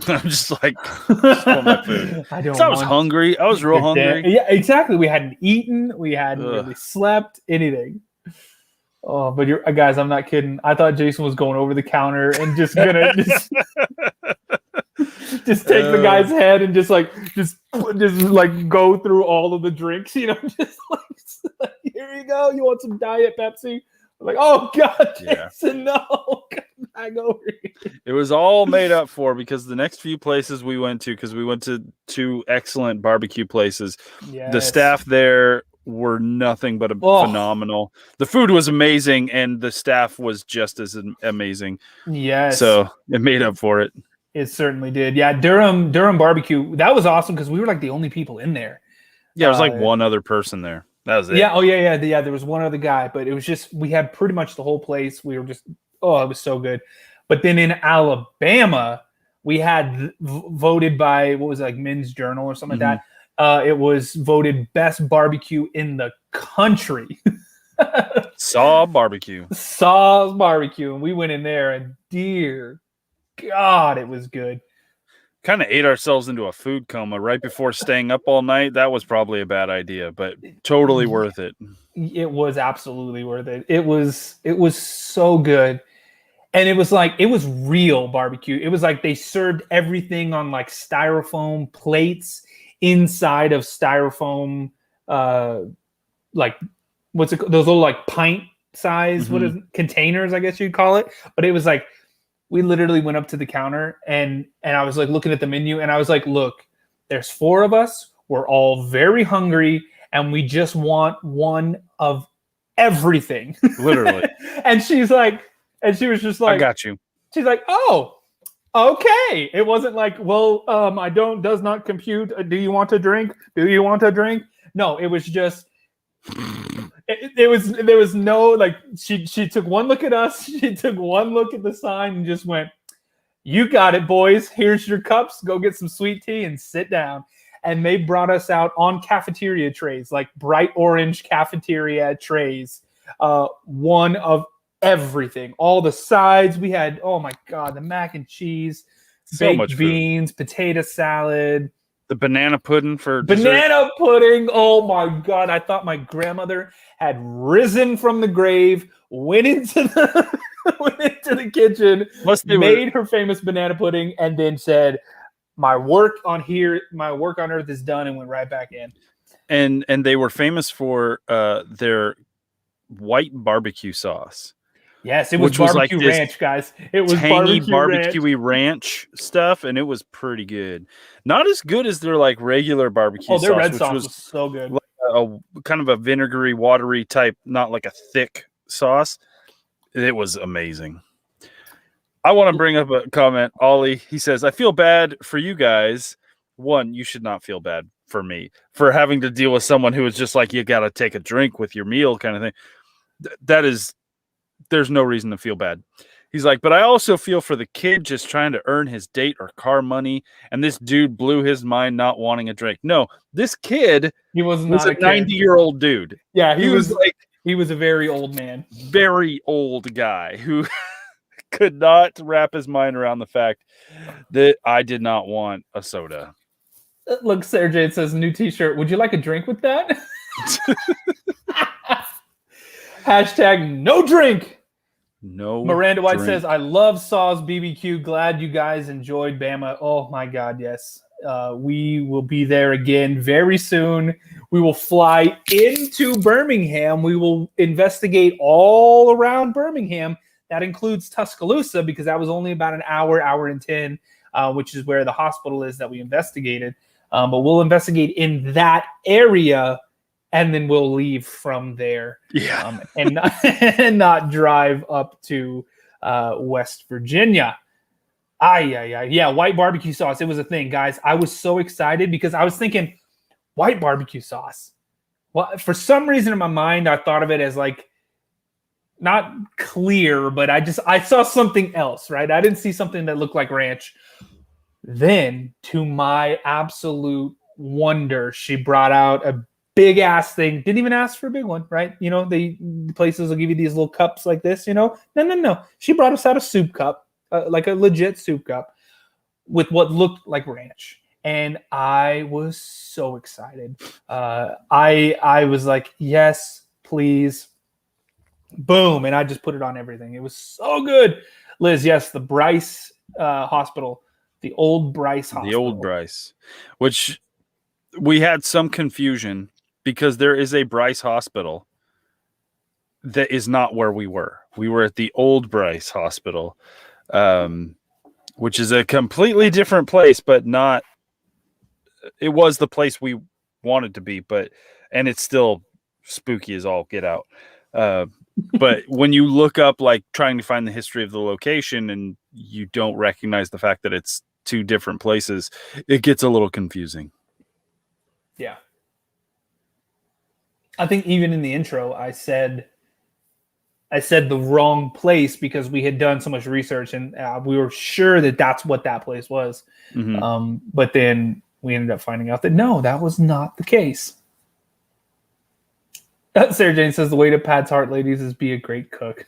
I'm just like, just want my food. I was hungry. I was real hungry. Yeah, exactly. We hadn't eaten. We hadn't really slept, anything. Oh, but guys, I'm not kidding. I thought Jason was going over the counter and just gonna just take the guy's head and just go through all of the drinks, just like here you go. You want some Diet Pepsi? I'm like, oh God, Jason, no, come back over here. It was all made up for because the next few places we went to, because we went to 2 excellent barbecue places. Yes. The staff there were nothing but phenomenal. The food was amazing, and the staff was just as amazing. Yes. So it made up for it. It certainly did. Yeah, Durham barbecue. That was awesome because we were like the only people in there. Yeah, there was like one other person there. That was it. Yeah. Oh yeah. There was one other guy, but it was just, we had pretty much the whole place. We were just, it was so good. But then in Alabama, we had voted by, what was it, like Men's Journal or something like that. It was voted best barbecue in the country. Saw's barbecue. And we went in there and dear God, it was good. kind of ate ourselves into a food coma right before staying up all night. That was probably a bad idea, but totally worth it. It was absolutely worth it. It was so good. And it was like, it was real barbecue. It was like they served everything on like styrofoam plates inside of styrofoam, like what's it, those little like pint size, what is it, containers, I guess you'd call it. But it was like, we literally went up to the counter and I was like looking at the menu and I was like, look, there's 4 of us. We're all very hungry and we just want one of everything. Literally. And she's like, and she was just like, I got you. She's like, oh, okay. It wasn't like, well, does not compute. Do you want a drink? Do you want a drink? No, it was just, there was no, like, she took one look at us. She took one look at the sign and just went, you got it, boys. Here's your cups. Go get some sweet tea and sit down. And they brought us out on cafeteria trays, like bright orange cafeteria trays. One of everything, all the sides we had. Oh my god, the mac and cheese, So baked beans, potato salad, the banana pudding for banana pudding. Oh my god, I thought my grandmother had risen from the grave, went into the kitchen, made her famous banana pudding, and then said, my work on earth is done, and went right back in. And they were famous for their white barbecue sauce. Yes, it was barbecue ranch, guys. It was tangy barbecue ranch stuff, and it was pretty good. Not as good as their like regular barbecue sauce. Oh, their red sauce was so good. Like a kind of a vinegary, watery type, not like a thick sauce. It was amazing. I want to bring up a comment. Ollie, he says, I feel bad for you guys. One, you should not feel bad for me for having to deal with someone who is just like, you got to take a drink with your meal kind of thing. There's no reason to feel bad. He's like, but I also feel for the kid just trying to earn his date or car money. And this dude blew his mind not wanting a drink. No, this kid, he was not a 90-year-old dude. Yeah, he was a very old man. Very old guy who could not wrap his mind around the fact that I did not want a soda. Look, Sarah Jane says, new t-shirt. Would you like a drink with that? Hashtag no drink. No. Miranda White says, I love Saw's BBQ. Glad you guys enjoyed Bama. Oh my God, yes. We will be there again very soon. We will fly into Birmingham. We will investigate all around Birmingham. That includes Tuscaloosa, because that was only about an hour and 10, which is where the hospital is that we investigated. But we'll investigate in that area, and then we'll leave from there. Yeah. And not drive up to West Virginia. Yeah, white barbecue sauce. It was a thing, guys. I was so excited because I was thinking, white barbecue sauce. Well, for some reason in my mind, I thought of it as like, not clear, but I saw something else, right? I didn't see something that looked like ranch. Then, to my absolute wonder, she brought out a big ass thing. Didn't even ask for a big one, right? You know, the places will give you these little cups like this, you know? No. She brought us out a soup cup, like a legit soup cup with what looked like ranch. And I was so excited. I was like, yes, please. Boom. And I just put it on everything. It was so good. Liz, yes, the Bryce Hospital, the old Bryce Hospital. The old Bryce, which we had some confusion because there is a Bryce Hospital that is not where we were. We were at the old Bryce Hospital, which is a completely different place, but not, it was the place we wanted to be, and it's still spooky as all get out. But when you look up, like trying to find the history of the location and you don't recognize the fact that it's two different places, it gets a little confusing. Yeah. I think even in the intro, I said the wrong place because we had done so much research and we were sure that that's what that place was. Mm-hmm. But then we ended up finding out that no, that was not the case. Sarah Jane says the way to Pat's heart, ladies, is be a great cook.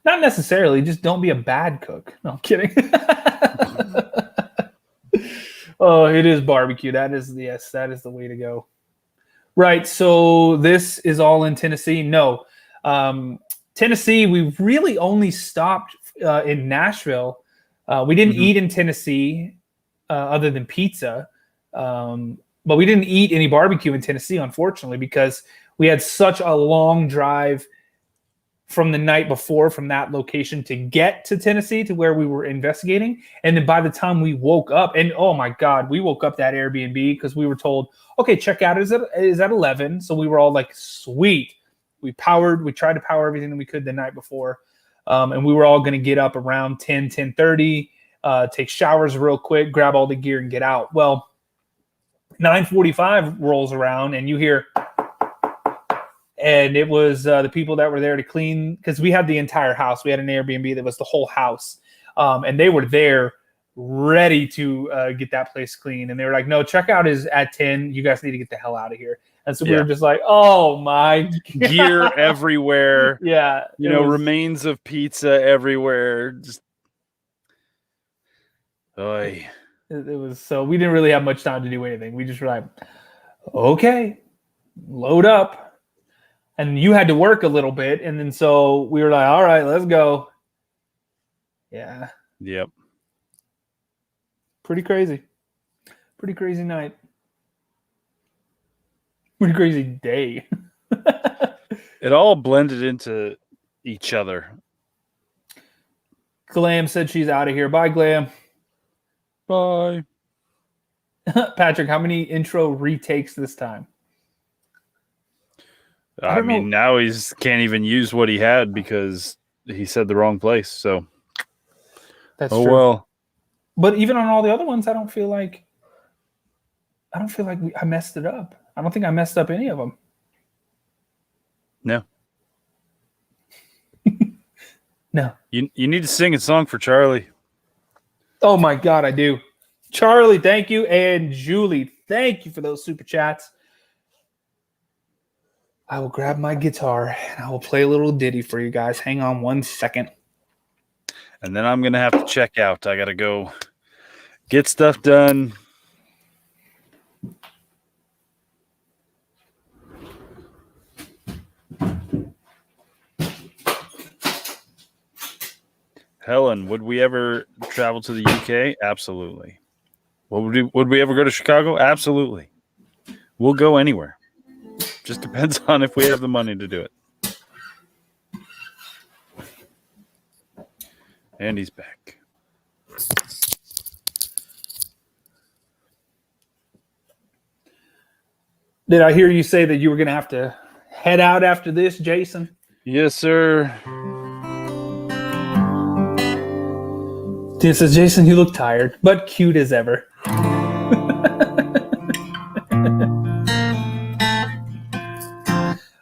Not necessarily, just don't be a bad cook. No, I'm kidding. Oh, it is barbecue. That is the way to go. Right. So this is all in Tennessee. No, Tennessee. We really only stopped in Nashville. We didn't eat in Tennessee other than pizza, but we didn't eat any barbecue in Tennessee, unfortunately, because we had such a long drive from the night before from that location to get to Tennessee to where we were investigating. And then by the time we woke up, and oh my God, we woke up that Airbnb because we were told, okay, checkout is at 11. So we were all like, sweet. We tried to power everything that we could the night before. And we were all going to get up around 10:30, take showers real quick, grab all the gear and get out. Well, 9:45 rolls around and you hear, and it was the people that were there to clean, because we had the entire house. We had an Airbnb that was the whole house. And they were there ready to get that place clean. And they were like, no, checkout is at 10. You guys need to get the hell out of here. And so we were just like, oh my God. Gear everywhere. Yeah. Remains of pizza everywhere. Just, oy. It was, so we didn't really have much time to do anything. We just were like, okay, load up. And you had to work a little bit. And then so we were like, all right, let's go. Yeah. Yep. Pretty crazy. Pretty crazy night. Pretty crazy day. It all blended into each other. Glam said she's out of here. Bye, Glam. Bye. Patrick, how many intro retakes this time? I mean, now he's can't even use what he had because he said the wrong place. So that's true. Well. But even on all the other ones, I don't feel like I messed it up. I don't think I messed up any of them. No. No. You need to sing a song for Charlie. Oh my God, I do. Charlie, thank you. And Julie, thank you for those super chats. I will grab my guitar and I will play a little ditty for you guys. Hang on 1 second. And then I'm going to have to check out. I got to go get stuff done. Helen, would we ever travel to the UK? Absolutely. Would we ever go to Chicago? Absolutely. We'll go anywhere. Just depends on if we have the money to do it. And he's back. Did I hear you say that you were going to have to head out after this, Jason? Yes, sir. Tina says, Jason, you look tired, but cute as ever.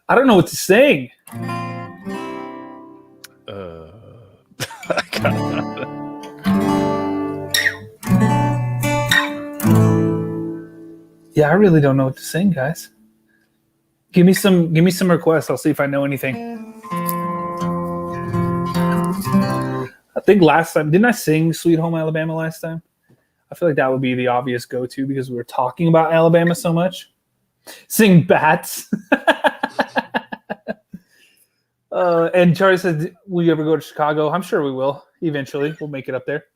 I don't know what to sing. Yeah, I really don't know what to sing, guys. Give me some requests. I'll see if I know anything. I think last time, didn't I sing Sweet Home Alabama last time? I feel like that would be the obvious go-to because we were talking about Alabama so much. Sing Bats. And Charlie said, will you ever go to Chicago? I'm sure we will. Eventually. We'll make it up there.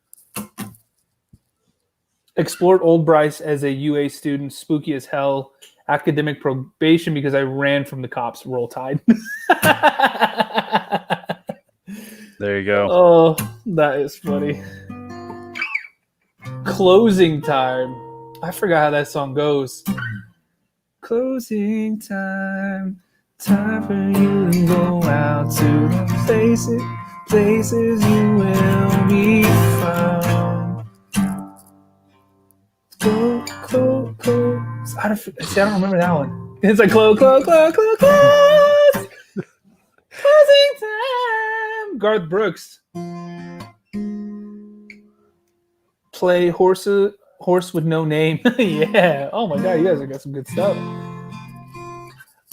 Explored Old Bryce as a UA student. Spooky as hell. Academic probation because I ran from the cops. Roll Tide. There you go. Oh, that is funny. Closing time. I forgot how that song goes. Closing time. Time for you to go out to the places you will be found. Close. I don't remember that one. It's like close. Closing time. Garth Brooks. Play horse with no name. Yeah. Oh my God, you guys have got some good stuff.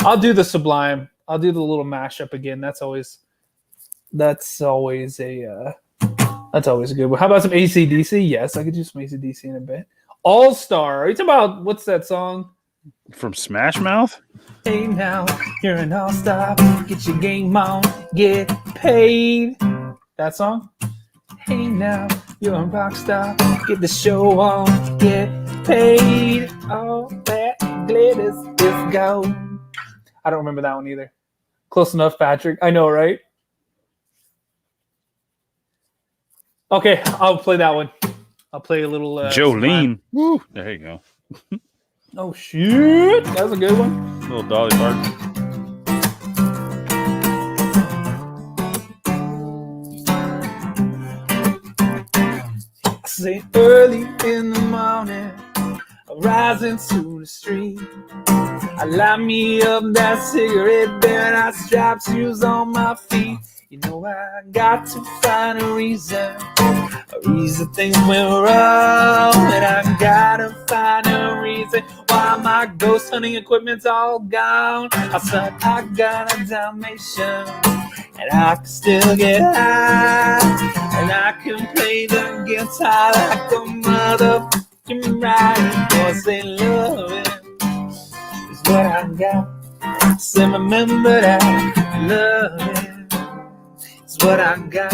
I'll do the Sublime. I'll do the little mashup again. That's always a good one. How about some AC/DC? Yes, I could do some AC/DC in a bit. All Star. Are you talking about what's that song? From Smash Mouth? Hey now, you're an all star. Get your game on, get paid. That song? Hey now, you're a rock star. Get the show on, get paid. All that glitters is gold. I don't remember that one either. Close enough, Patrick. I know, right? Okay, I'll play that one. I'll play a little. Jolene. Woo. There you go. Oh shit, that was a good one. Little Dolly Parton. I say early in the morning, rising to the street. I light me up that cigarette, then I strap shoes on my feet. You know I got to find a reason things went wrong, and I gotta find a reason why my ghost hunting equipment's all gone. I said I got a Dalmatian, and I can still get high, and I can play the guitar like a motherfucking riot. Cause they love it is what I got. So remember that love it. What I got.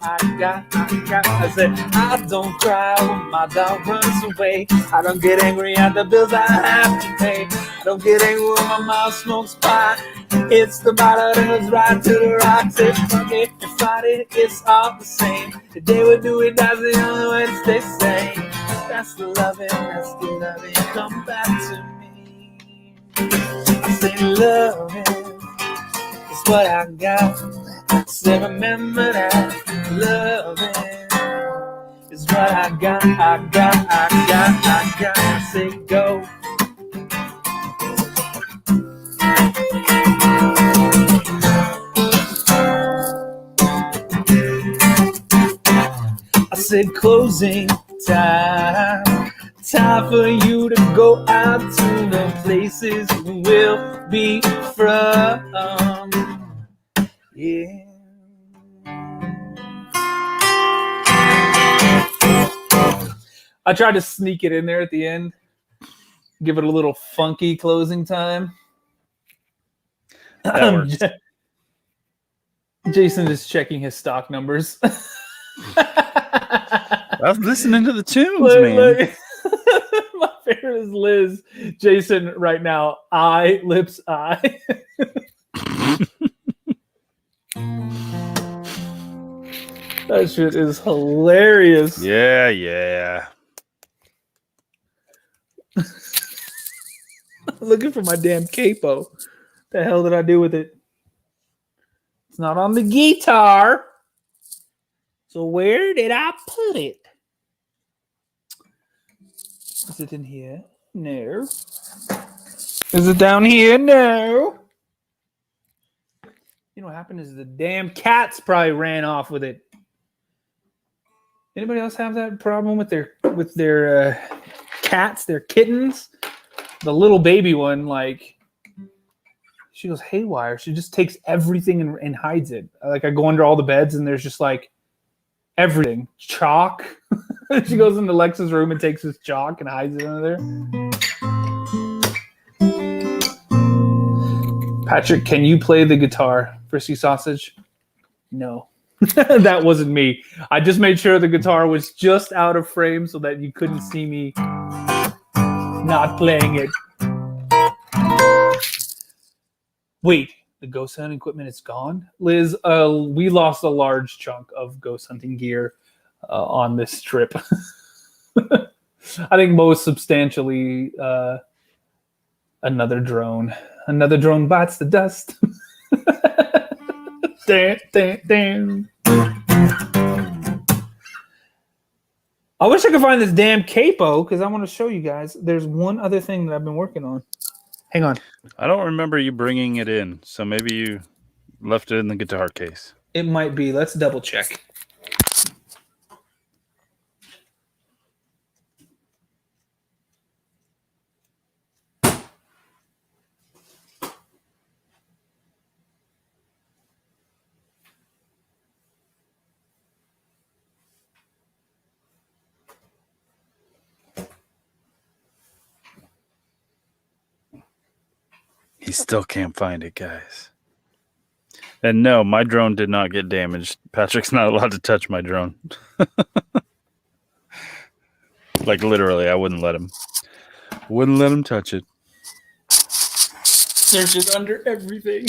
I said, I don't cry when my dog runs away. I don't get angry at the bills I have to pay. I don't get angry when my mouth smokes pot. It's the bottle that goes right to the rocks. It's Monday and Friday, it's all the same. The day we do it, that's the only way to stay sane. That's the loving, come back to me. I say loving is what I got. So remember that loving is what I got. I say go. I said closing time. Time for you to go out to the places we'll be from. Yeah. I tried to sneak it in there at the end, give it a little funky closing time. That works. Jason is checking his stock numbers. I was listening to the tunes, man. My favorite is Liz. Jason right now, lips, I. That shit is hilarious. Yeah. Looking for my damn capo. The hell did I do with it? It's not on the guitar. So where did I put it? Is it in here? No. Is it down here? No. You know what happened is the damn cats probably ran off with it. Anybody else have that problem with their cats, their kittens? The little baby one, like, she goes haywire. She just takes everything and hides it. Like, I go under all the beds and there's just like everything. Chalk. She goes into Lex's room and takes his chalk and hides it under there. Patrick, can you play the guitar, Frisky Sausage? No. That wasn't me. I just made sure the guitar was just out of frame so that you couldn't see me not playing it. Wait, the ghost hunting equipment is gone? Liz, we lost a large chunk of ghost hunting gear on this trip. I think most substantially another drone. Another drone bites the dust. Damn. I wish I could find this damn capo because I want to show you guys. There's one other thing that I've been working on. Hang on. I don't remember you bringing it in, so maybe you left it in the guitar case. It might be. Let's double check. He still can't find it, guys. And no, my drone did not get damaged. Patrick's not allowed to touch my drone. Like literally, I wouldn't let him. Wouldn't let him touch it. Searches under everything.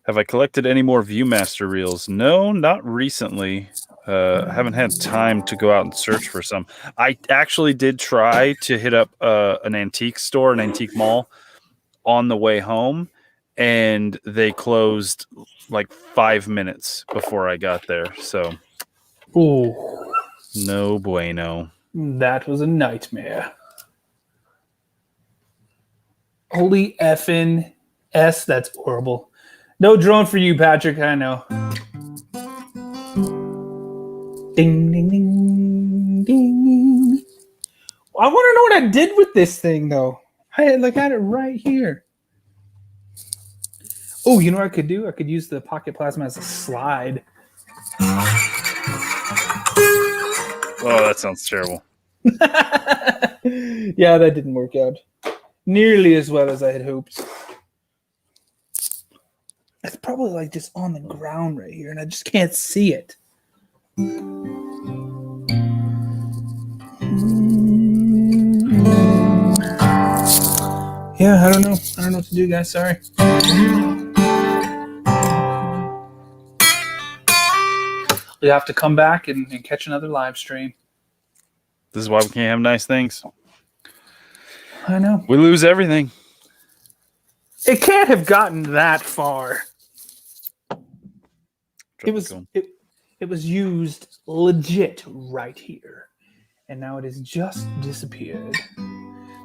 Have I collected any more Viewmaster reels? No, not recently. I haven't had time to go out and search for some. I actually did try to hit up an antique store, an antique mall on the way home, and they closed like 5 minutes before I got there. So, Oh, no bueno. that was a nightmare. Holy effing S, that's horrible. No drone for you, Patrick. I know. Ding, ding, ding, ding. I want to know what I did with this thing, though. I had it right here. Oh, you know what I could do? I could use the pocket plasma as a slide. Oh, that sounds terrible. Yeah, that didn't work out nearly as well as I had hoped. It's probably just on the ground right here, and I just can't see it. Yeah, I don't know. I don't know what to do, guys. Sorry. We have to come back and catch another live stream. This is why we can't have nice things. I know. We lose everything. It can't have gotten that far. It was used legit right here. And now it has just disappeared.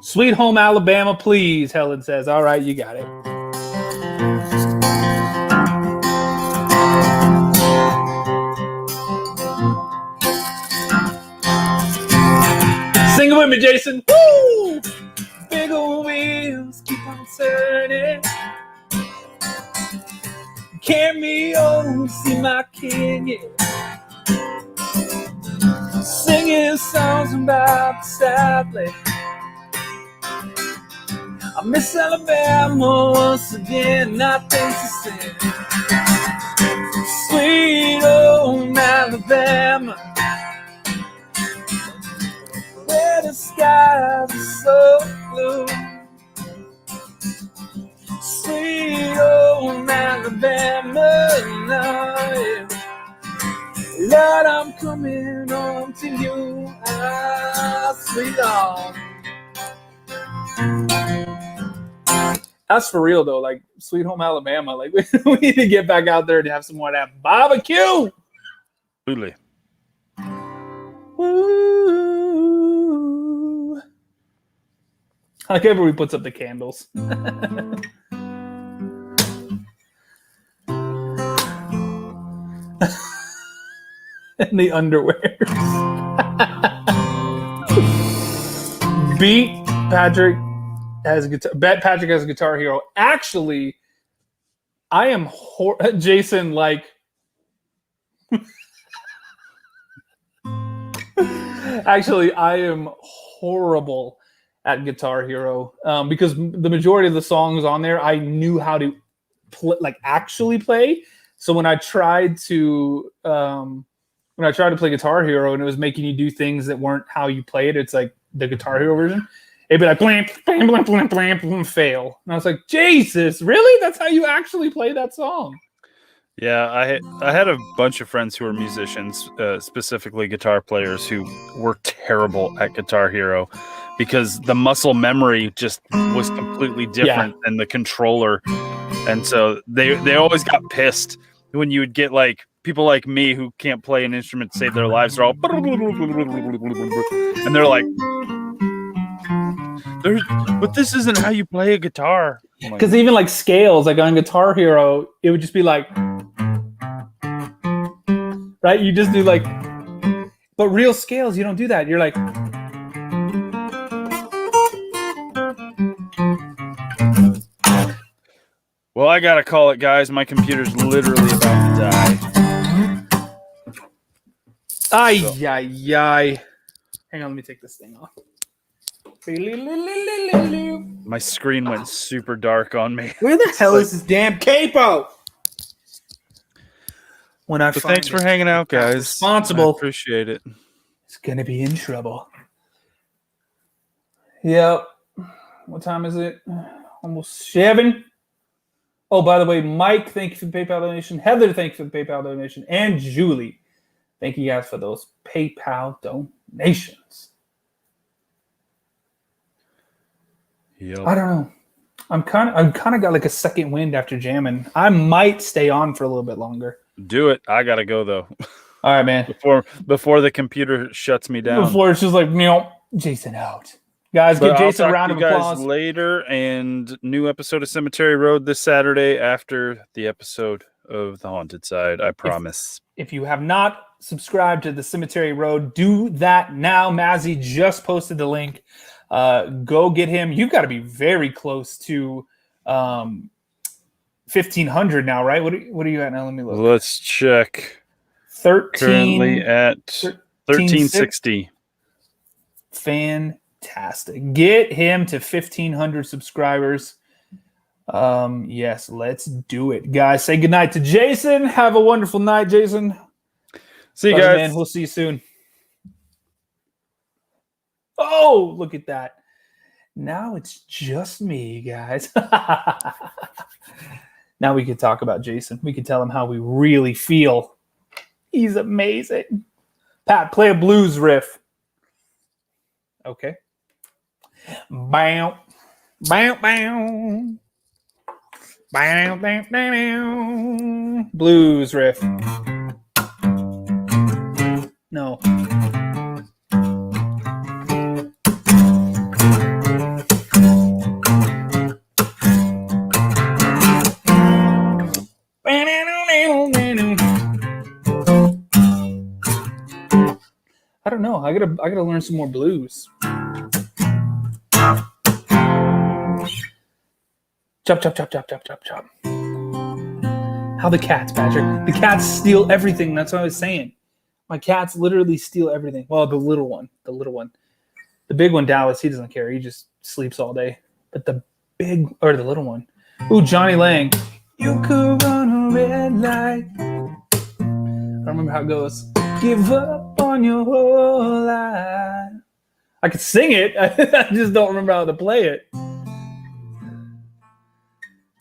Sweet Home Alabama, please, Helen says. All right, you got it. Sing it with me, Jason. Woo! Big old wheels keep on turning. Cameo, see my king, yeah. Singing songs about the Southland. I miss Alabama once again, nothing's the same. Sweet old Alabama, where the skies are so blue. Sweet old Alabama, yeah. Lord, I'm coming home to you, sweet home. That's for real though, Sweet Home Alabama. We need to get back out there and have some more of that barbecue. Absolutely. Woo. I like everybody puts up the candles. And the underwear. Beat Patrick has a guitar. Bet Patrick has a Guitar Hero. Actually, I am Jason. Actually, I am horrible at Guitar Hero because the majority of the songs on there I knew how to actually play. So when I tried to play Guitar Hero and it was making you do things that weren't how you play it, it's like the Guitar Hero version. It'd be like blam, blam, blam, blam, blam, blam, fail. And I was like, Jesus, really? That's how you actually play that song? Yeah, I had a bunch of friends who were musicians, specifically guitar players, who were terrible at Guitar Hero because the muscle memory just was completely different than the controller. And so they always got pissed when you would get people like me who can't play an instrument to save their lives. They're all and they're like, but this isn't how you play a guitar. Because even scales, on Guitar Hero, it would just be right? You just do but real scales, you don't do that. You're like. Well, I gotta call it, guys. My computer's literally about to die. Ay. Hang on, let me take this thing off. My screen went super dark on me. Where the hell is this damn capo? When I But find thanks for hanging out, guys. responsible, I appreciate it. it's gonna be in trouble. Yep. What time is it? Almost 7. Oh, by the way, Mike, thank you for the PayPal donation. Heather, thank you for the PayPal donation. And Julie, thank you guys for those PayPal donations. Yep. I don't know. I'm kind of got like a second wind after jamming. I might stay on for a little bit longer. Do it. I gotta go though. All right, man. Before the computer shuts me down. Before it's just like, Jason out. Guys, give Jason a round of applause. Later, and new episode of Cemetery Road this Saturday after the episode of The Haunted Side. I promise. If you have not subscribed to the Cemetery Road, do that now. Mazzy just posted the link. Go get him. You've got to be very close to 1,500 now, right? What are you at now? Let me look. Let's check. 13. Currently at 1360. Fantastic. Get him to 1,500 subscribers. Yes, let's do it. Guys, say goodnight to Jason. Have a wonderful night, Jason. See you guys. Man. We'll see you soon. Oh, look at that. Now it's just me, guys. Now we can talk about Jason. We can tell him how we really feel. He's amazing. Pat, play a blues riff. Okay. Bow. Bow, bow. Bow, bow, bow. Blues riff. No. I don't know. I gotta learn some more blues. Chop, chop, chop, chop, chop, chop, chop. How the cats, Patrick? The cats steal everything. That's what I was saying. My cats literally steal everything. Well, the little one. The big one, Dallas, he doesn't care. He just sleeps all day. But the little one. Ooh, Johnny Lang. You could run a red light. I don't remember how it goes. Give up on your whole life. I could sing it. I just don't remember how to play it.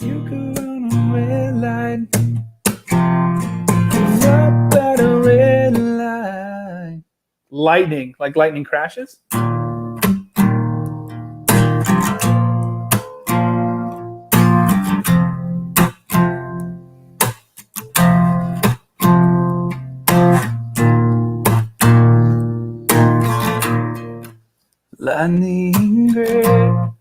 You could run a red light. Give up at a red light. Lightning, like lightning crashes. Lightning gray.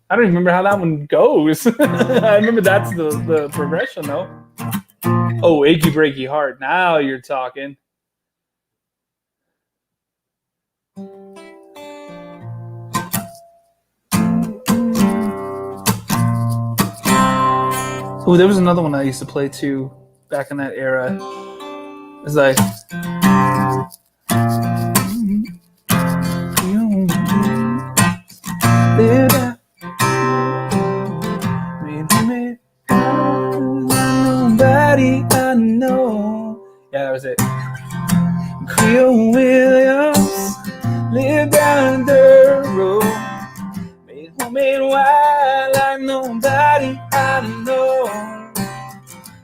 I don't even remember how that one goes. I remember that's the progression though. Oh, achy breaky heart. Now you're talking. Oh, there was another one I used to play too back in that era. It was like nobody I know. Yeah, that was it. Creole Williams lived down the road. Made homemade wine like nobody I know.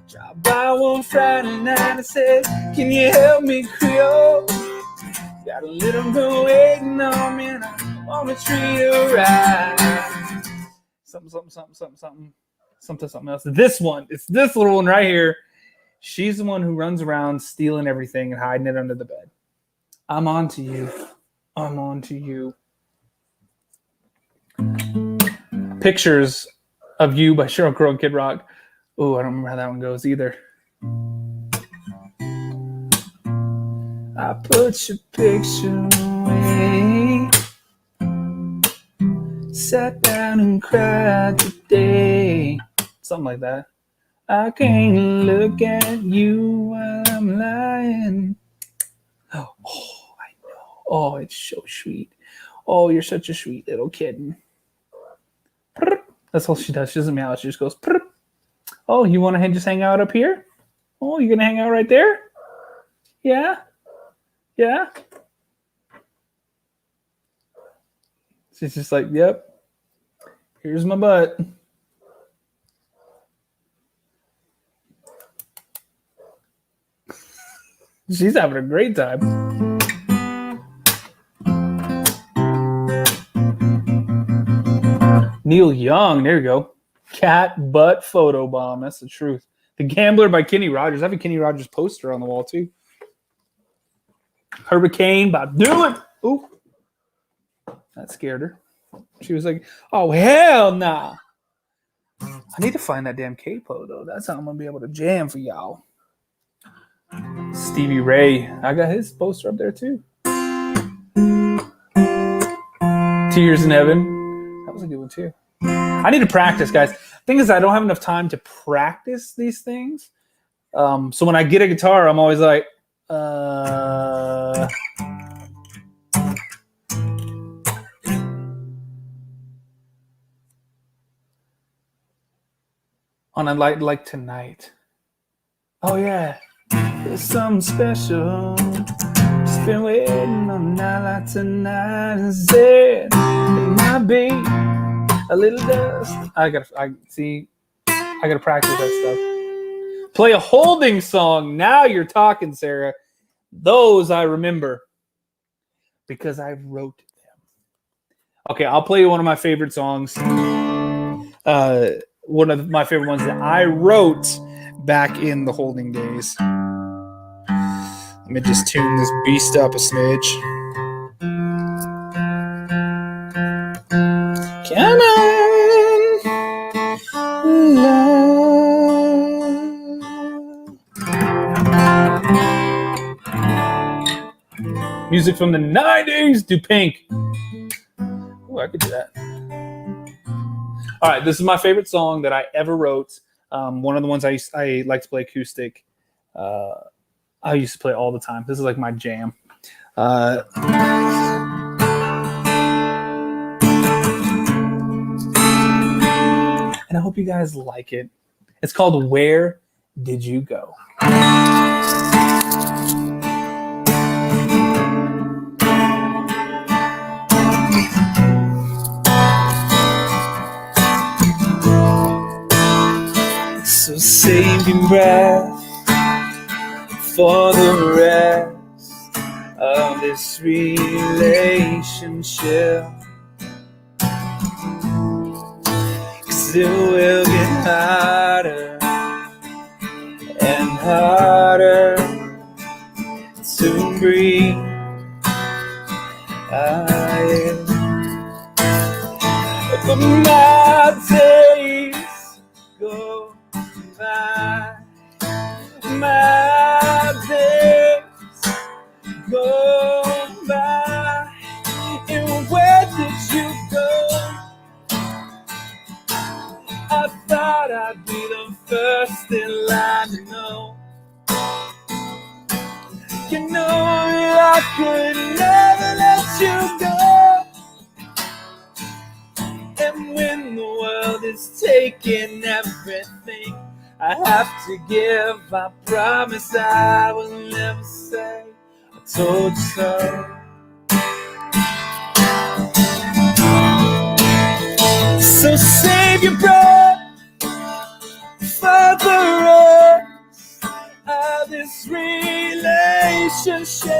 Dropped by one Friday night and said, can you help me, Creole? Got a little girl waiting on me and I want to treat her right. Something else. This one, it's this little one right here. She's the one who runs around stealing everything and hiding it under the bed. I'm on to you. I'm on to you. Pictures of You by Sheryl Crow and Kid Rock. Oh, I don't remember how that one goes either. I put your picture away. Sat down and cried today. Something like that. I can't look at you while I'm lying. Oh, I know. Oh, it's so sweet. Oh, you're such a sweet little kitten. Prr. That's all she does. She doesn't meow. She just goes, prr. Oh, you want to just hang out up here? Oh, you're going to hang out right there? Yeah? Yeah? She's just like, yep. Here's my butt. She's having a great time. Neil Young, there you go. Cat butt photo bomb. That's the truth. The Gambler by Kenny Rogers. I have a Kenny Rogers poster on the wall too. Hurricane by Do It. Ooh. That scared her. She was like, oh, hell nah. I need to find that damn capo though. That's how I'm going to be able to jam for y'all. Stevie Ray. I got his poster up there too. Tears in Heaven. That was a good one too. I need to practice, guys. Thing is, I don't have enough time to practice these things. So when I get a guitar, I'm always like, on a night like tonight. Oh yeah, there's something special. Just been waiting on a night like tonight and said it might be a little dust. I gotta practice that stuff. Play a holding song. Now you're talking, Sarah. Those I remember because I wrote them. Okay, I'll play you one of my favorite songs. One of my favorite ones that I wrote back in the holding days. Let me just tune this beast up a smidge. Come on, love. Music from the 90s. Do Pink. Oh, I could do that. All right, this is my favorite song that I ever wrote. One of the ones I like to play acoustic. I used to play all the time. This is like my jam. And I hope you guys like it. It's called Where Did You Go? So save your breath for the rest of this relationship, 'cause it will get harder and harder to breathe. But my days go by, my days go by, and where did you go? I thought I'd be the first in line to know. You know I could never let you go. And when the world is taking everything I have to give, I promise I will never say I told you so. So save your breath for the rest of this relationship,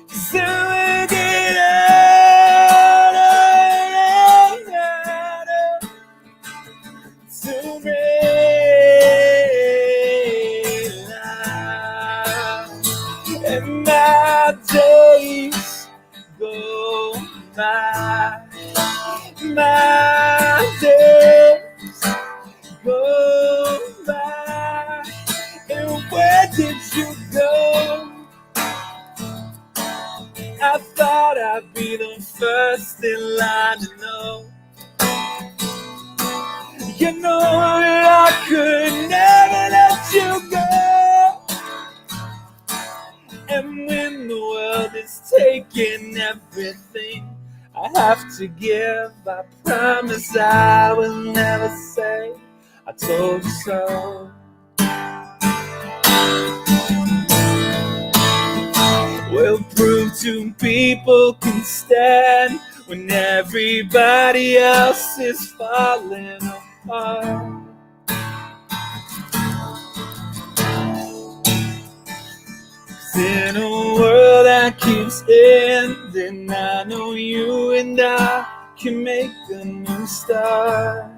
'cause it will get harder to realize, and my days go by, my days go by, and where did you go? I thought I'd be the first in line to know. You know I could never let you go. And when the world is taking everything I have to give. I promise I will never say I told you so. We'll prove two people can stand when everybody else is falling apart. In a world that keeps ending, I know you and I can make a new start.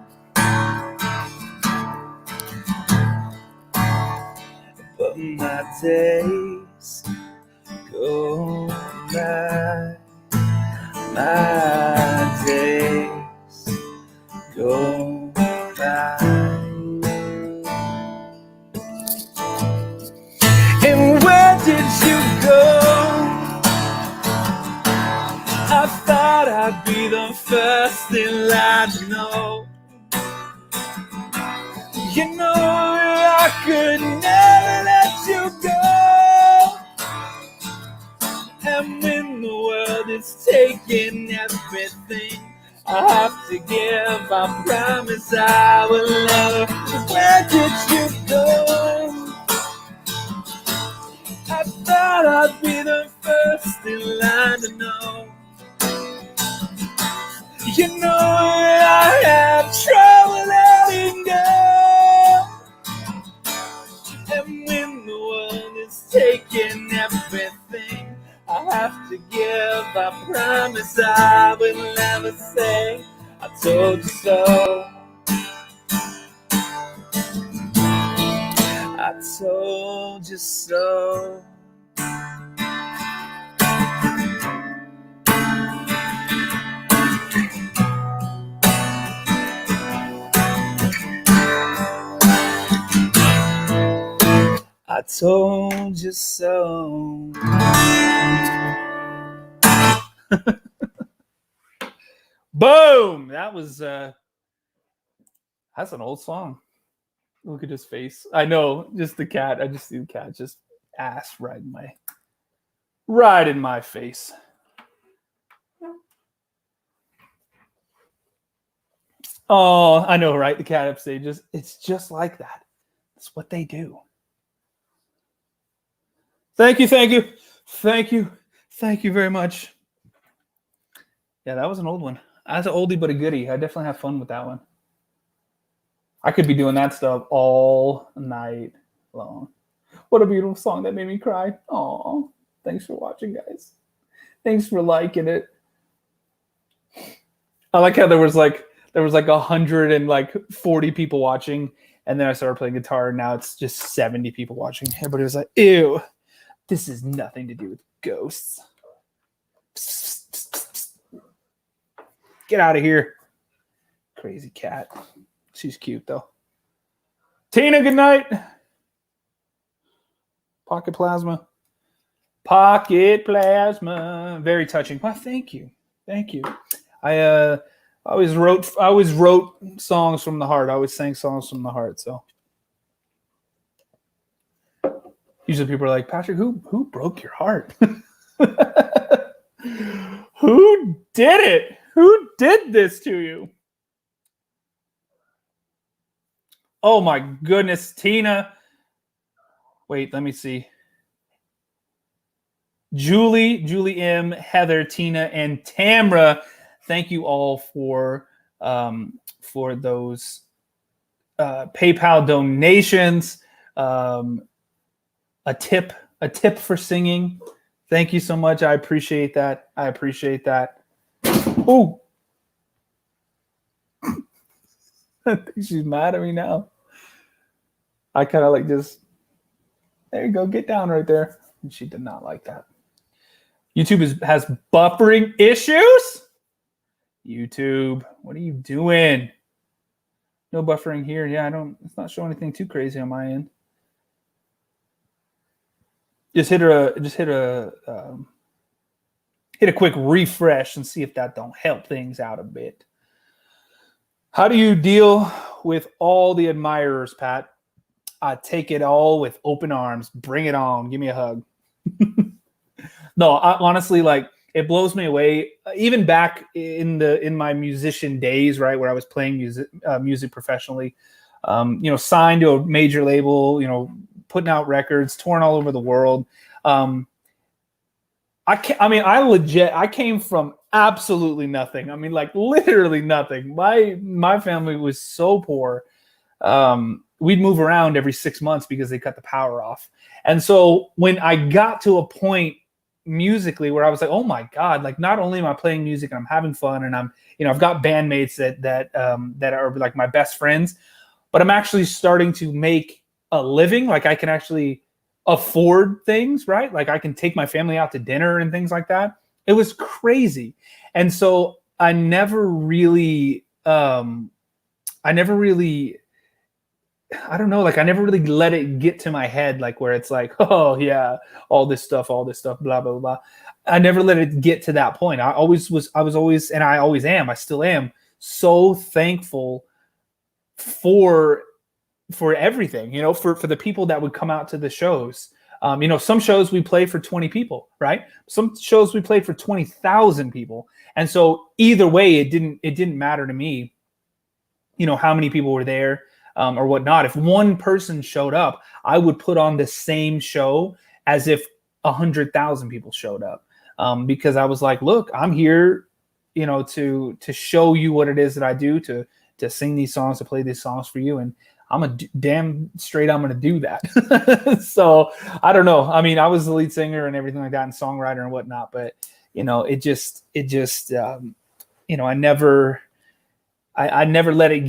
But my days go by, my days go by. And where did you go? I thought I'd be the first in line to know. You know I could never let you go. And when the world is taking everything I have to give, I promise I will never. Where did you go? I thought I'd be the first in line to know. You know I have trouble letting go. And when the world is taking everything I have to give, I promise I will never say I told you so. I told you so. I told you so. Boom! That was that's an old song. Look at his face. I know, just the cat. I just see the cat just ass right in my face. Oh, I know, right? The cat upstage it's just like that. It's what they do. Thank you very much. Yeah, that was an old one. That's an oldie but a goodie. I definitely have fun with that one. I could be doing that stuff all night long. What a beautiful song that made me cry. Aw, thanks for watching, guys. Thanks for liking it. I like how there was like 140 people watching, and then I started playing guitar, and now it's just 70 people watching. Everybody was like, ew, this is nothing to do with ghosts. Get out of here. Crazy cat. She's cute, though. Tina, good night. Pocket plasma. Very touching. Well, thank you. I always wrote songs from the heart. I always sang songs from the heart. So usually people are like, Patrick, who broke your heart? Who did it? Who did this to you? Oh my goodness, Tina. Wait, let me see. Julie M, Heather, Tina, and Tamra. Thank you all for those PayPal donations. A tip for singing. Thank you so much. I appreciate that. Oh, I think she's mad at me now. I kind of like just, there you go, get down right there. And she did not like that. YouTube has buffering issues. YouTube, what are you doing? No buffering here. Yeah, it's not showing anything too crazy on my end. Just hit a quick refresh and see if that don't help things out a bit. How do you deal with all the admirers, Pat? I take it all with open arms. Bring it on. Give me a hug. No, honestly, like it blows me away. Even back in my musician days, right, where I was playing music professionally, signed to a major label, putting out records, touring all over the world. I came from absolutely nothing. I mean, like literally nothing. My family was so poor. We'd move around every 6 months because they cut the power off. And so when I got to a point musically where I was like, oh my God, like not only am I playing music and I'm having fun and I've got bandmates that are like my best friends, but I'm actually starting to make a living. Like I can actually afford things, right? Like I can take my family out to dinner and things like that. It was crazy. And so I never really I don't know, like I never really let it get to my head, like where it's like, oh yeah, all this stuff, blah, blah, blah. I never let it get to that point. I was always, and I always am, I still am so thankful for everything, for the people that would come out to the shows. Some shows we play for 20 people, right? Some shows we played for 20,000 people. And so either way, it didn't matter to me, how many people were there. Or whatnot. If one person showed up, I would put on the same show as if 100,000 people showed up, because I was like, look, I'm here, to show you what it is that I do, to sing these songs, to play these songs for you, and I'm damn straight I'm going to do that. So I don't know. I mean, I was the lead singer and everything like that, and songwriter and whatnot, but it just I never let it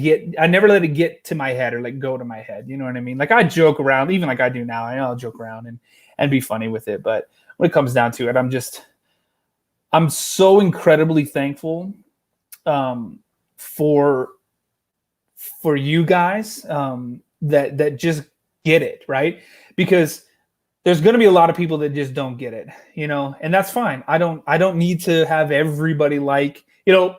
get to my head or like go to my head. You know what I mean? Like I joke around, even like I do now. I know I'll joke around and be funny with it. But when it comes down to it, I'm so incredibly thankful for you guys that just get it, right? Because there's going to be a lot of people that just don't get it, and that's fine. I don't need to have everybody like,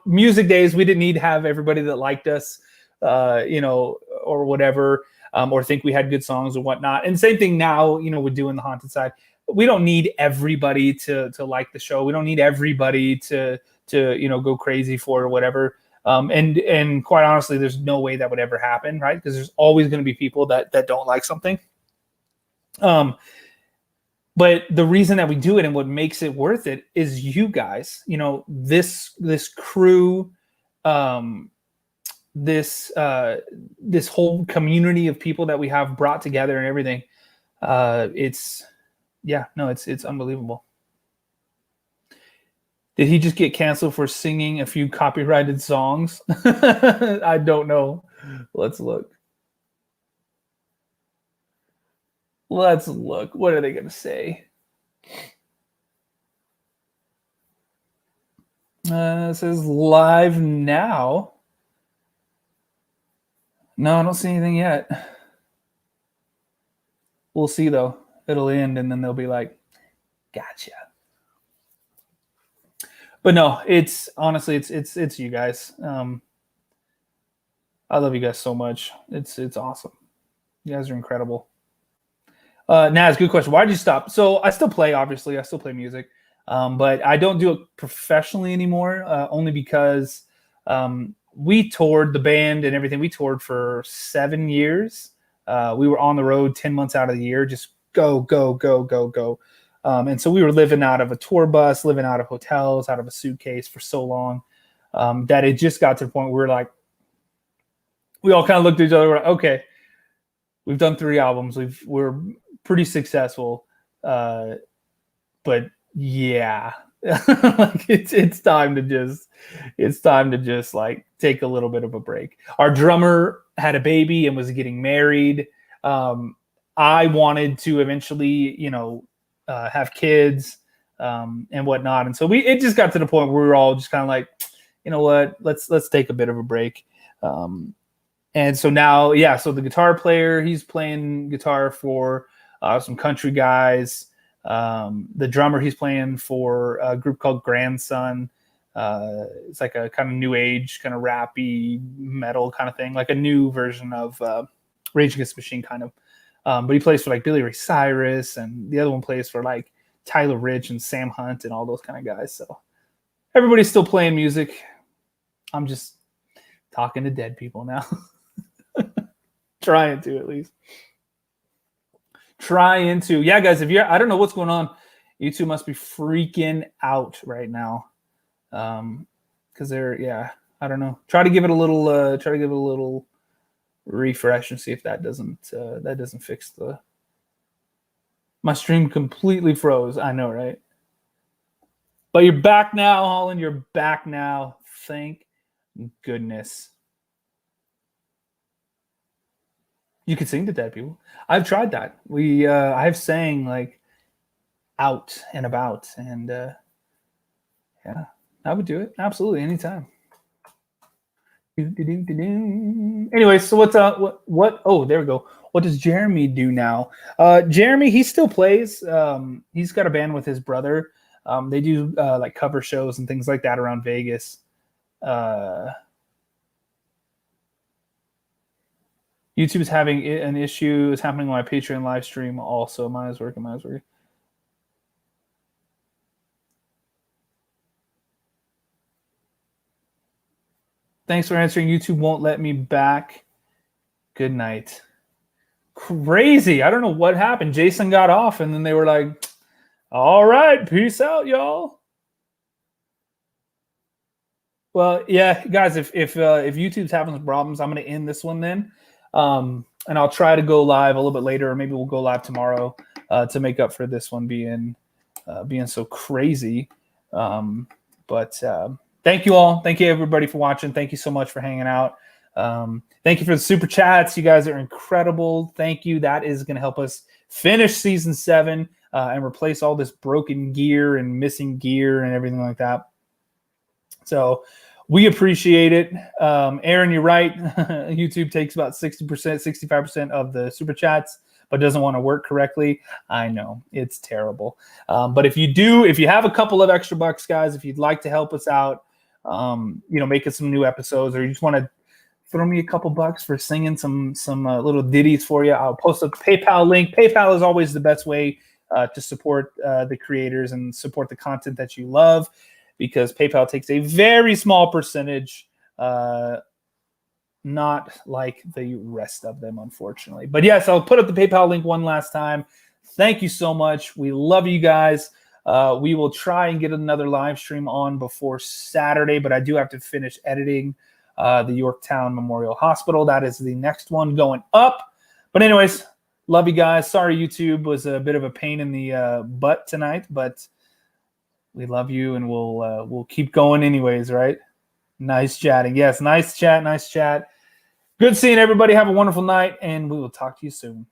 music days, we didn't need to have everybody that liked us, or whatever, or think we had good songs or whatnot. And same thing now, with doing the haunted side. We don't need everybody to like the show. We don't need everybody to go crazy for it or whatever. And quite honestly, there's no way that would ever happen, right? Because there's always going to be people that don't like something. But the reason that we do it and what makes it worth it is you guys, this crew, this whole community of people that we have brought together and everything. It's unbelievable. Did he just get canceled for singing a few copyrighted songs? I don't know. Let's look. What are they going to say? It says live now. No, I don't see anything yet. We'll see though. It'll end and then they'll be like, gotcha. But no, it's honestly, it's you guys. I love you guys so much. It's awesome. You guys are incredible. Naz, good question. Why did you stop? So I still play, obviously. I still play music, but I don't do it professionally anymore, only because we toured the band and everything. We toured for 7 years. We were on the road 10 months out of the year, just go, go, go, go, go. And so we were living out of a tour bus, living out of hotels, out of a suitcase for so long that it just got to the point where we all kind of looked at each other. We're like, okay, we've done 3 albums. We're pretty successful. But yeah, like it's time to just like take a little bit of a break. Our drummer had a baby and was getting married. I wanted to eventually, have kids and whatnot. And so it just got to the point where we were all just kind of like, you know what, let's take a bit of a break. And so now, so the guitar player, he's playing guitar for some country guys. The drummer, he's playing for a group called Grandson. It's like a kind of new age, kind of rappy metal kind of thing, like a new version of Rage Against the Machine kind of. But he plays for like Billy Ray Cyrus, and the other one plays for like Tyler Rich and Sam Hunt and all those kind of guys. So everybody's still playing music. I'm just talking to dead people now. Trying to, at least. Trying to. Yeah, guys, I don't know what's going on. You two must be freaking out right now. Because I don't know. Try to give it a little refresh and see if that doesn't fix my stream completely froze. I know, right? But you're back now, Holland. You're back now. Thank goodness. You could sing to dead people. I've tried that. I've sang like out and about, and yeah, I would do it absolutely anytime. Anyway, so what's what? Oh, there we go. What does Jeremy do now? Jeremy, he still plays. He's got a band with his brother. They do like cover shows and things like that around Vegas. YouTube is having an issue. It's happening on my Patreon live stream also. Mine is working. Thanks for answering. YouTube won't let me back. Good night. Crazy. I don't know what happened. Jason got off, and then they were like, all right, peace out, y'all. Well, yeah, guys, if YouTube's having some problems, I'm going to end this one then. And I'll try to go live a little bit later, or maybe we'll go live tomorrow to make up for this one being so crazy. But thank you all. Thank you, everybody, for watching. Thank you so much for hanging out. Thank you for the super chats. You guys are incredible. Thank you. That is going to help us finish season 7 and replace all this broken gear and missing gear and everything like that. So we appreciate it. Aaron, you're right. YouTube takes about 60%, 65% of the super chats, but doesn't want to work correctly. I know, it's terrible. But if you have a couple of extra bucks, guys, if you'd like to help us out, making some new episodes, or you just want to throw me a couple bucks for singing some little ditties for you, I'll post a PayPal link. PayPal is always the best way to support the creators and support the content that you love, because PayPal takes a very small percentage, not like the rest of them, unfortunately. But yes, I'll put up the PayPal link one last time. Thank you so much. We love you guys. We will try and get another live stream on before Saturday, but I do have to finish editing the Yorktown Memorial Hospital. That is the next one going up. But anyways, love you guys. Sorry YouTube was a bit of a pain in the butt tonight, but we love you, and we'll keep going anyways, right? Nice chatting. Yes, nice chat. Good seeing everybody. Have a wonderful night, and we will talk to you soon.